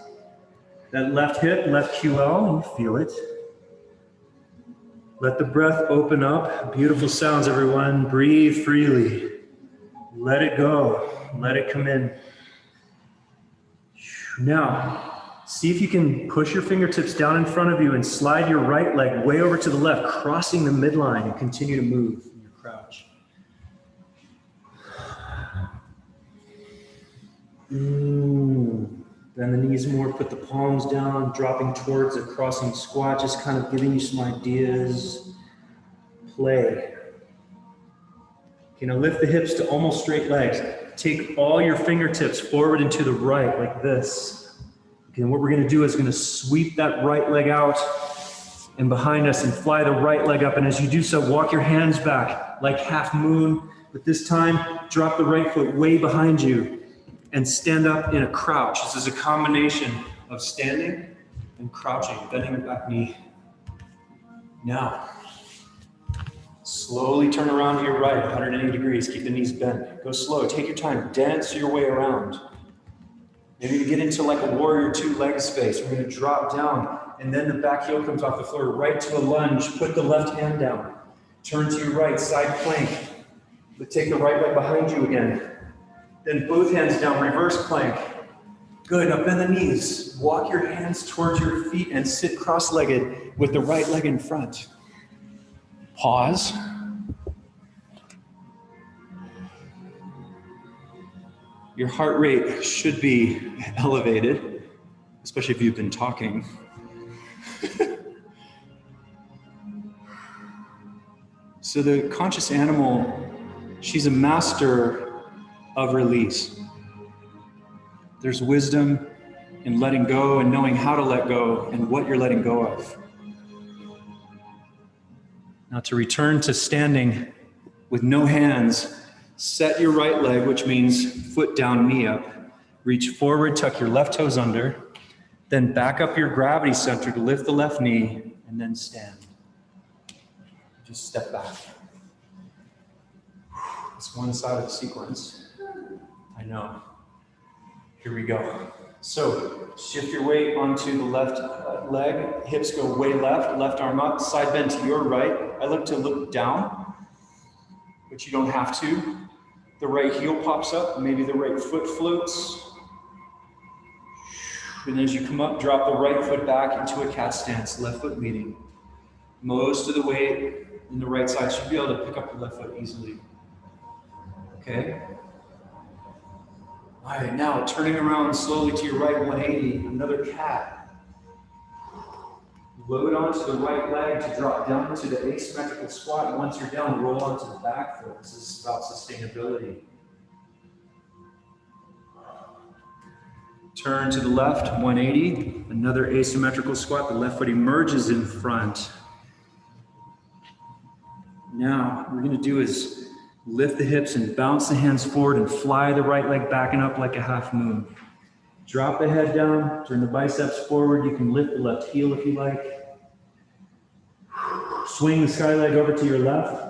That left hip, left QL, you feel it. Let the breath open up. Beautiful sounds, everyone. Breathe freely. Let it go. Let it come in. Now, see if you can push your fingertips down in front of you and slide your right leg way over to the left, crossing the midline, and continue to move in your crouch. Bend the knees more, put the palms down, dropping towards a crossing squat, just kind of giving you some ideas. Play. Okay, now lift the hips to almost straight legs. Take all your fingertips forward and to the right, like this. Okay, and what we're gonna do is gonna sweep that right leg out and behind us and fly the right leg up. And as you do so, walk your hands back like half moon, but this time, drop the right foot way behind you and stand up in a crouch. This is a combination of standing and crouching, bending your back knee. Now, slowly turn around to your right, 180 degrees, keep the knees bent. Go slow, take your time, dance your way around. Maybe you get into like a warrior two leg space. We're gonna drop down and then the back heel comes off the floor, right to a lunge, put the left hand down. Turn to your right, side plank, but take the right leg behind you again. Then both hands down, reverse plank. Good, now bend the knees. Walk your hands towards your feet and sit cross-legged with the right leg in front. Pause. Your heart rate should be elevated, especially if you've been talking. So the conscious animal, she's a master of release. There's wisdom in letting go and knowing how to let go and what you're letting go of. Now to return to standing with no hands, set your right leg, which means foot down, knee up. Reach forward, tuck your left toes under, then back up your gravity center to lift the left knee and then stand. Just step back. It's one side of the sequence. I know. Here we go. So shift your weight onto the left leg. Hips go way left, left arm up, side bend to your right. I look to look down, but you don't have to. The right heel pops up, maybe the right foot floats. And as you come up, drop the right foot back into a cat stance, left foot leading. Most of the weight in the right side should be able to pick up the left foot easily. Okay? All right, now turning around slowly to your right, 180, another cat. Load onto the right leg to drop down to the asymmetrical squat. Once you're down, roll onto the back foot. This is about sustainability. Turn to the left, 180, another asymmetrical squat. The left foot emerges in front. Now, what we're going to do is lift the hips and bounce the hands forward and fly the right leg back and up like a half moon. Drop the head down, turn the biceps forward. You can lift the left heel if you like. Swing the sky leg over to your left.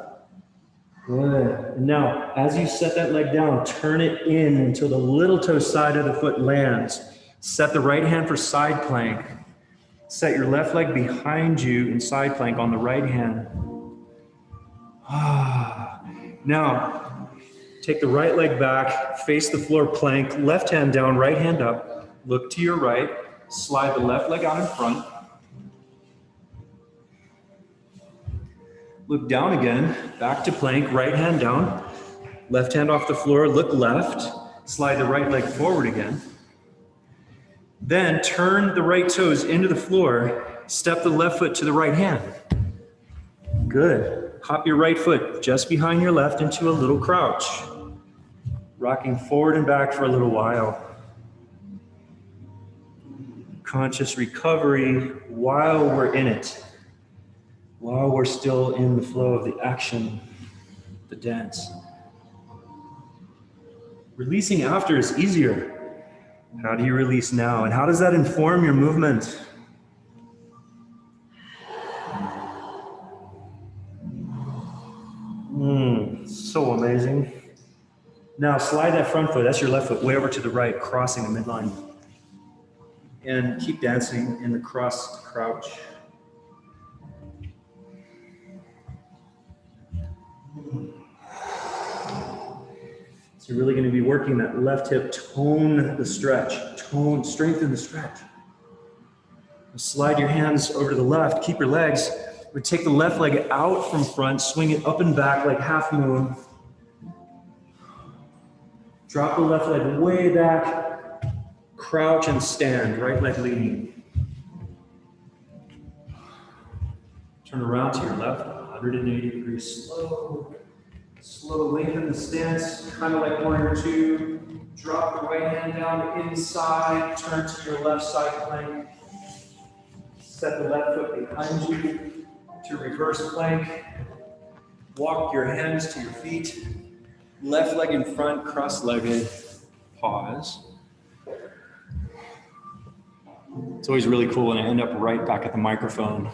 Good. And now, as you set that leg down, turn it in until the little toe side of the foot lands. Set the right hand for side plank. Set your left leg behind you in side plank on the right hand. Now, take the right leg back, face the floor plank, left hand down, right hand up. Look to your right, slide the left leg out in front. Look down again, back to plank, right hand down, left hand off the floor, look left, slide the right leg forward again. Then turn the right toes into the floor, step the left foot to the right hand. Good. Hop your right foot just behind your left into a little crouch. Rocking forward and back for a little while. Conscious recovery while we're in it. While we're still in the flow of the action, the dance. Releasing after is easier. How do you release now? And how does that inform your movement? So amazing. Now slide that front foot, that's your left foot, way over to the right, crossing the midline. And keep dancing in the crossed crouch. So you're really going to be working that left hip, tone the stretch, strengthen the stretch. Slide your hands over to the left, keep your legs. We take the left leg out from front, swing it up and back like half moon. Drop the left leg way back, crouch and stand, right leg leading. Turn around to your left, 180 degrees, slow, lengthen the stance, kind of like warrior two. Drop the right hand down inside, turn to your left side plank. Set the left foot behind you to reverse plank. Walk your hands to your feet. Left leg in front, cross-legged. Pause. It's always really cool when I end up right back at the microphone.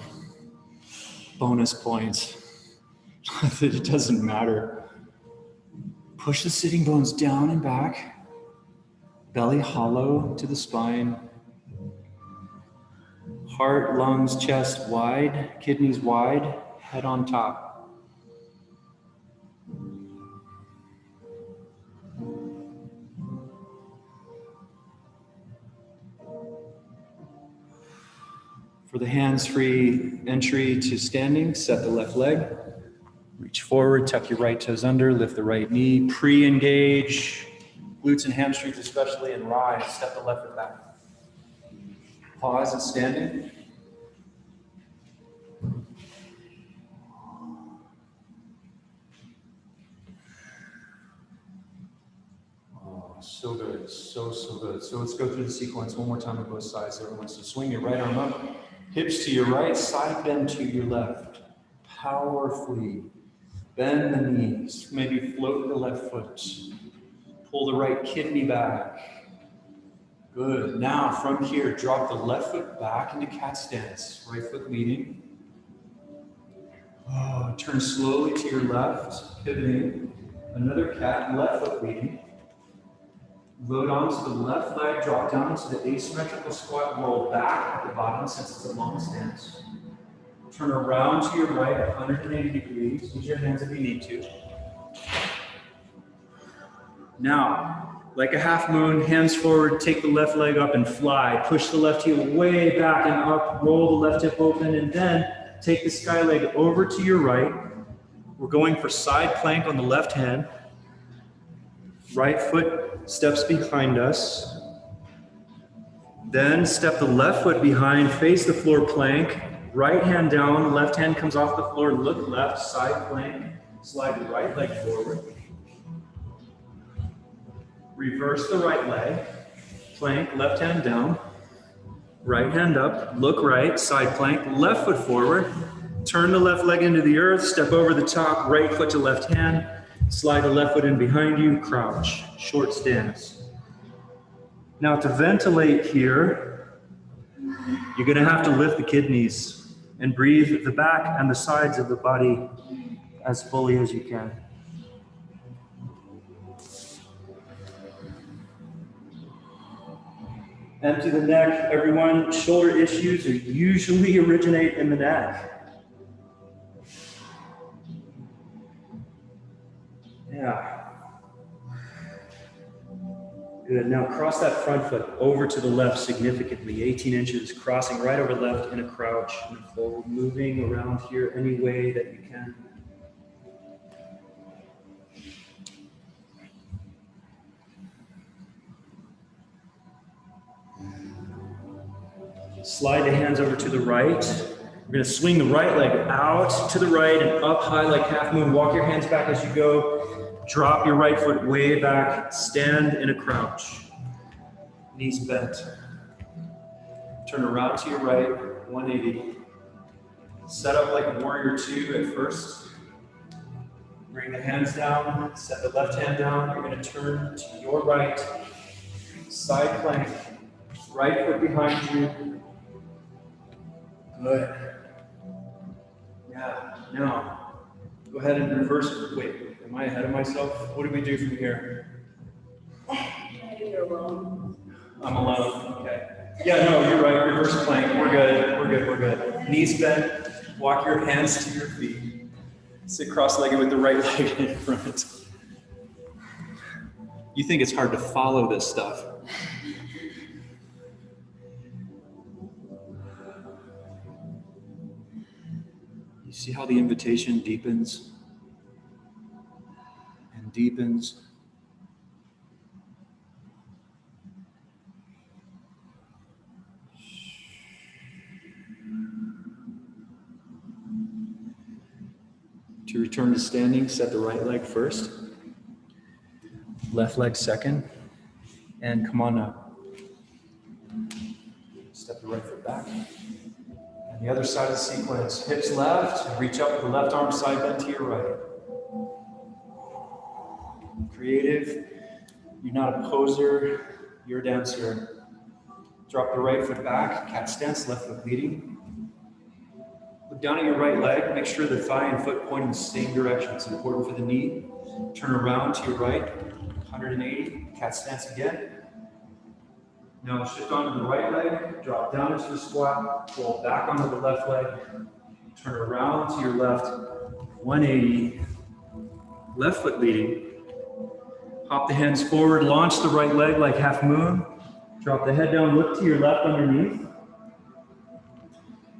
Bonus points. It doesn't matter. Push the sitting bones down and back. Belly hollow to the spine. Heart, lungs, chest wide, kidneys wide, head on top. For the hands-free entry to standing, set the left leg. Reach forward, tuck your right toes under, lift the right knee, pre-engage, glutes and hamstrings especially, and rise, step the left foot back. Pause and standing. Oh, so good, so good. So let's go through the sequence one more time on both sides, everyone. So swing your right arm up, hips to your right, side bend to your left. Powerfully bend the knees, maybe float the left foot. Pull the right kidney back. Good. Now from here, drop the left foot back into cat stance. Right foot leading. Turn slowly to your left, pivoting. Another cat, left foot leading. Load onto the left leg, drop down into the asymmetrical squat, roll back at the bottom since it's a long stance. Turn around to your right, 180 degrees. Use your hands if you need to. Now, Like a half moon, hands forward, take the left leg up and fly. Push the left heel way back and up, roll the left hip open, and then take the sky leg over to your right. We're going for side plank on the left hand. Right foot steps behind us. Then step the left foot behind, face the floor plank. Right hand down, left hand comes off the floor, look left, side plank. Slide the right leg forward. Reverse the right leg. Plank, left hand down. Right hand up, look right, side plank, left foot forward. Turn the left leg into the earth, step over the top, right foot to left hand. Slide the left foot in behind you, crouch, short stance. Now to ventilate here, you're gonna have to lift the kidneys and breathe the back and the sides of the body as fully as you can. Empty the neck, everyone. Shoulder issues usually originate in the neck. Yeah. Good. Now cross that front foot over to the left significantly, 18 inches, crossing right over left in a crouch and a fold, moving around here any way that you can. Slide the hands over to the right. We're going to swing the right leg out to the right and up high like half moon. Walk your hands back as you go. Drop your right foot way back. Stand in a crouch. Knees bent. Turn around to your right, 180. Set up like warrior two at first. Bring the hands down. Set the left hand down. You're going to turn to your right. Side plank. Right foot behind you. Good. Yeah, now, go ahead and reverse. Wait, am I ahead of myself? What do we do from here? You're alone. I'm alone, okay. Yeah, no, you're right, reverse plank. We're good, we're good, we're good. Knees bent, walk your hands to your feet. Sit cross-legged with the right leg in front. You think it's hard to follow this stuff. See how the invitation deepens and deepens. To return to standing, set the right leg first, left leg second, and come on up. Step the right foot back. And the other side of the sequence, hips left, reach up with the left arm side bend to your right. Creative, you're not a poser, you're a dancer. Drop the right foot back, cat stance, left foot leading. Look down at your right leg, make sure the thigh and foot point in the same direction. It's important for the knee. Turn around to your right, 180, cat stance again. Now shift onto the right leg, drop down into the squat, roll back onto the left leg, turn around to your left, 180, left foot leading. Hop the hands forward, launch the right leg like half moon, drop the head down, look to your left underneath.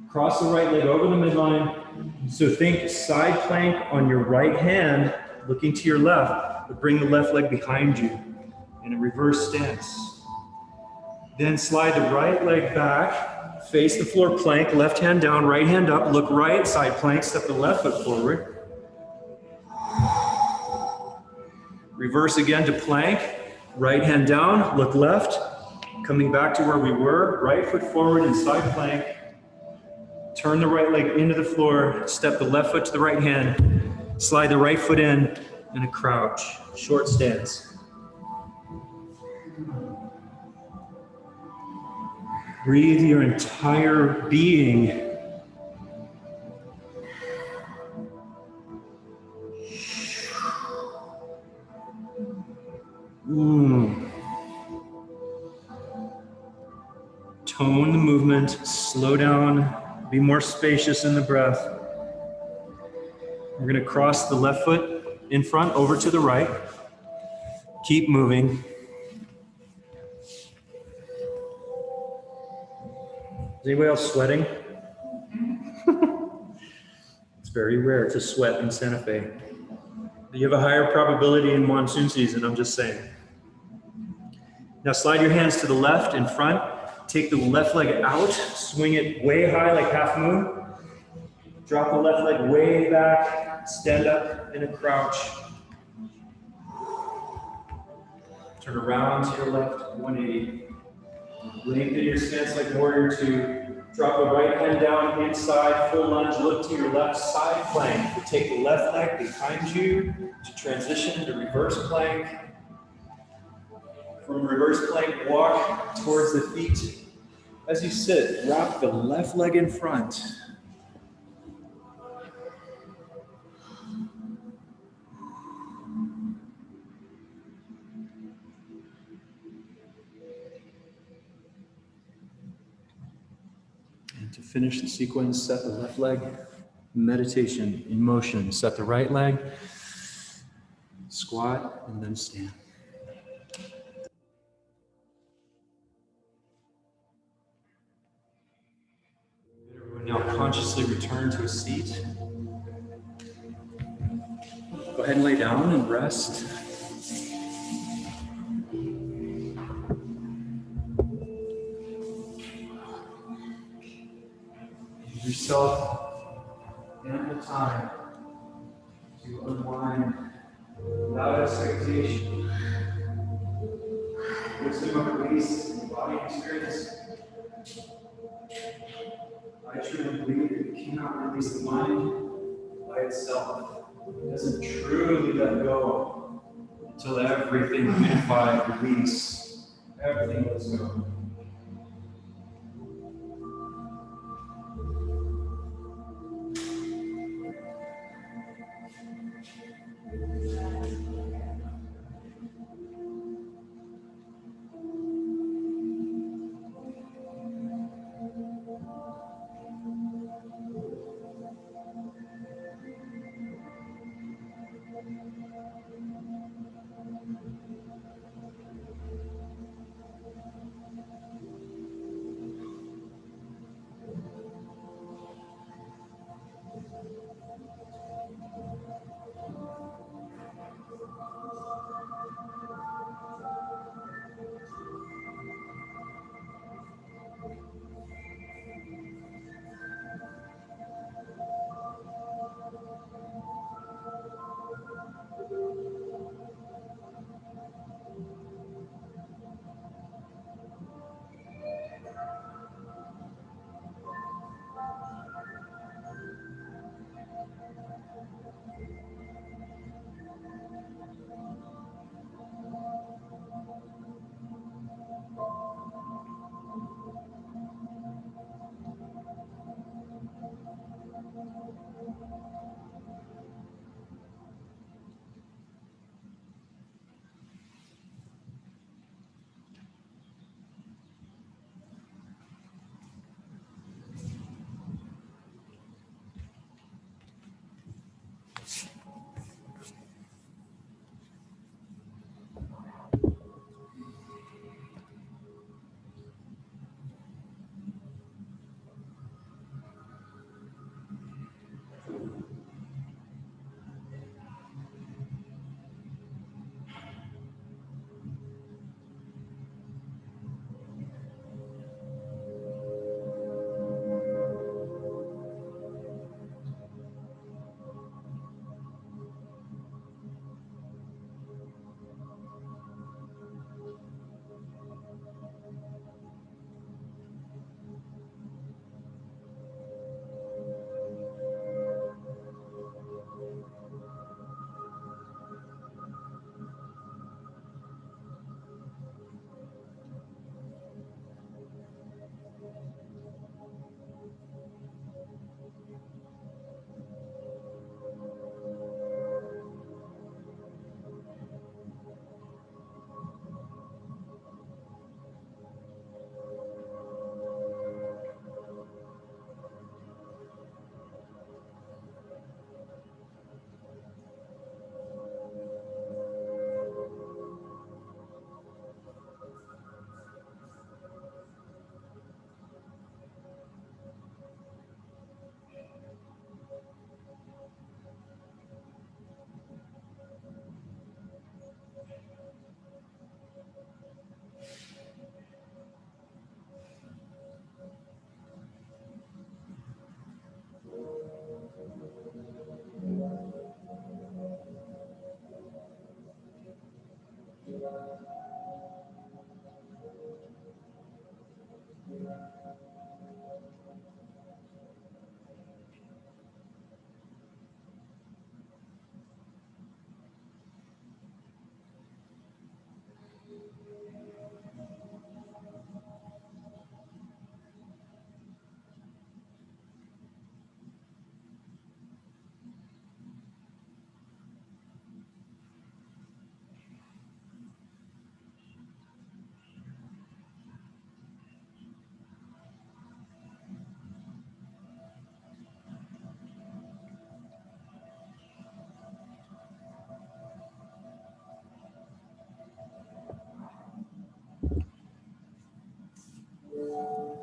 Cross the right leg over the midline. So think side plank on your right hand, looking to your left, but bring the left leg behind you in a reverse stance. Then slide the right leg back, face the floor plank, left hand down, right hand up, look right, side plank, step the left foot forward. Reverse again to plank, right hand down, look left, coming back to where we were, right foot forward and side plank. Turn the right leg into the floor, step the left foot to the right hand, slide the right foot in a crouch, short stance. Breathe your entire being. Tone the movement, slow down, be more spacious in the breath. We're going to cross the left foot in front over to the right. Keep moving. Is anybody else sweating? It's very rare to sweat in Santa Fe. You have a higher probability in monsoon season, I'm just saying. Now slide your hands to the left in front. Take the left leg out, swing it way high like half moon. Drop the left leg way back, stand up in a crouch. Turn around to your left, 180. Lengthen your stance like warrior two. Drop the right hand down inside, full lunge, look to your left side plank. Take the left leg behind you to transition to reverse plank. From reverse plank, walk towards the feet. As you sit, wrap the left leg in front. And to finish the sequence, set the left leg, meditation in motion. Set the right leg, squat, and then stand. Now consciously return to a seat. Go ahead and lay down and rest. Give yourself ample time to unwind without expectation. Wisdom of release in the body experience. I truly believe that you cannot release the mind by itself. It doesn't truly let go until everything unified, release, everything lets go.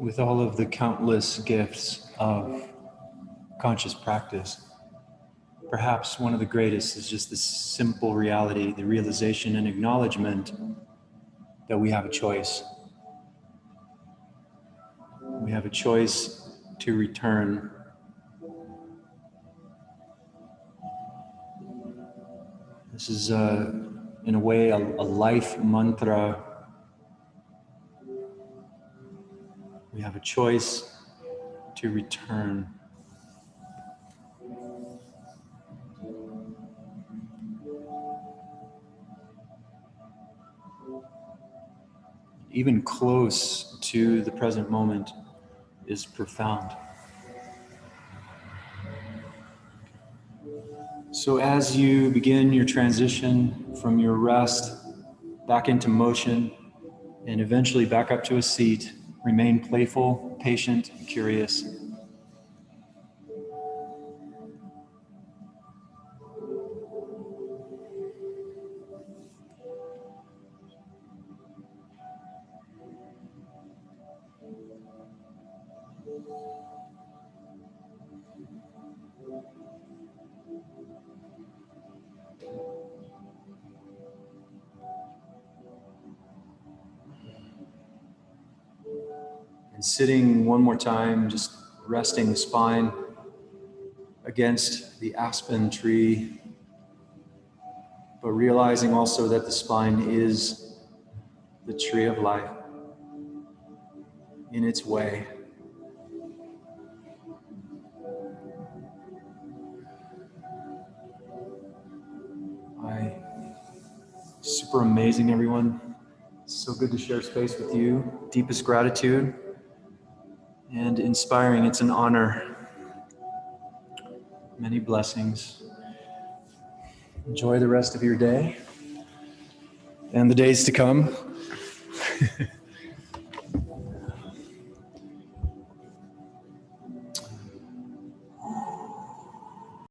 with all of the countless gifts of conscious practice, perhaps one of the greatest is just the simple reality, the realization and acknowledgement that we have a choice. We have a choice to return. This is, in a way, a life mantra. We have a choice to return. Even close to the present moment is profound. So as you begin your transition from your rest back into motion and eventually back up to a seat, remain playful, patient, and curious. And sitting one more time, just resting the spine against the aspen tree, but realizing also that the spine is the tree of life in its way. Super amazing, everyone. It's so good to share space with you. Deepest gratitude and inspiring. It's an honor. Many blessings. Enjoy the rest of your day and the days to come.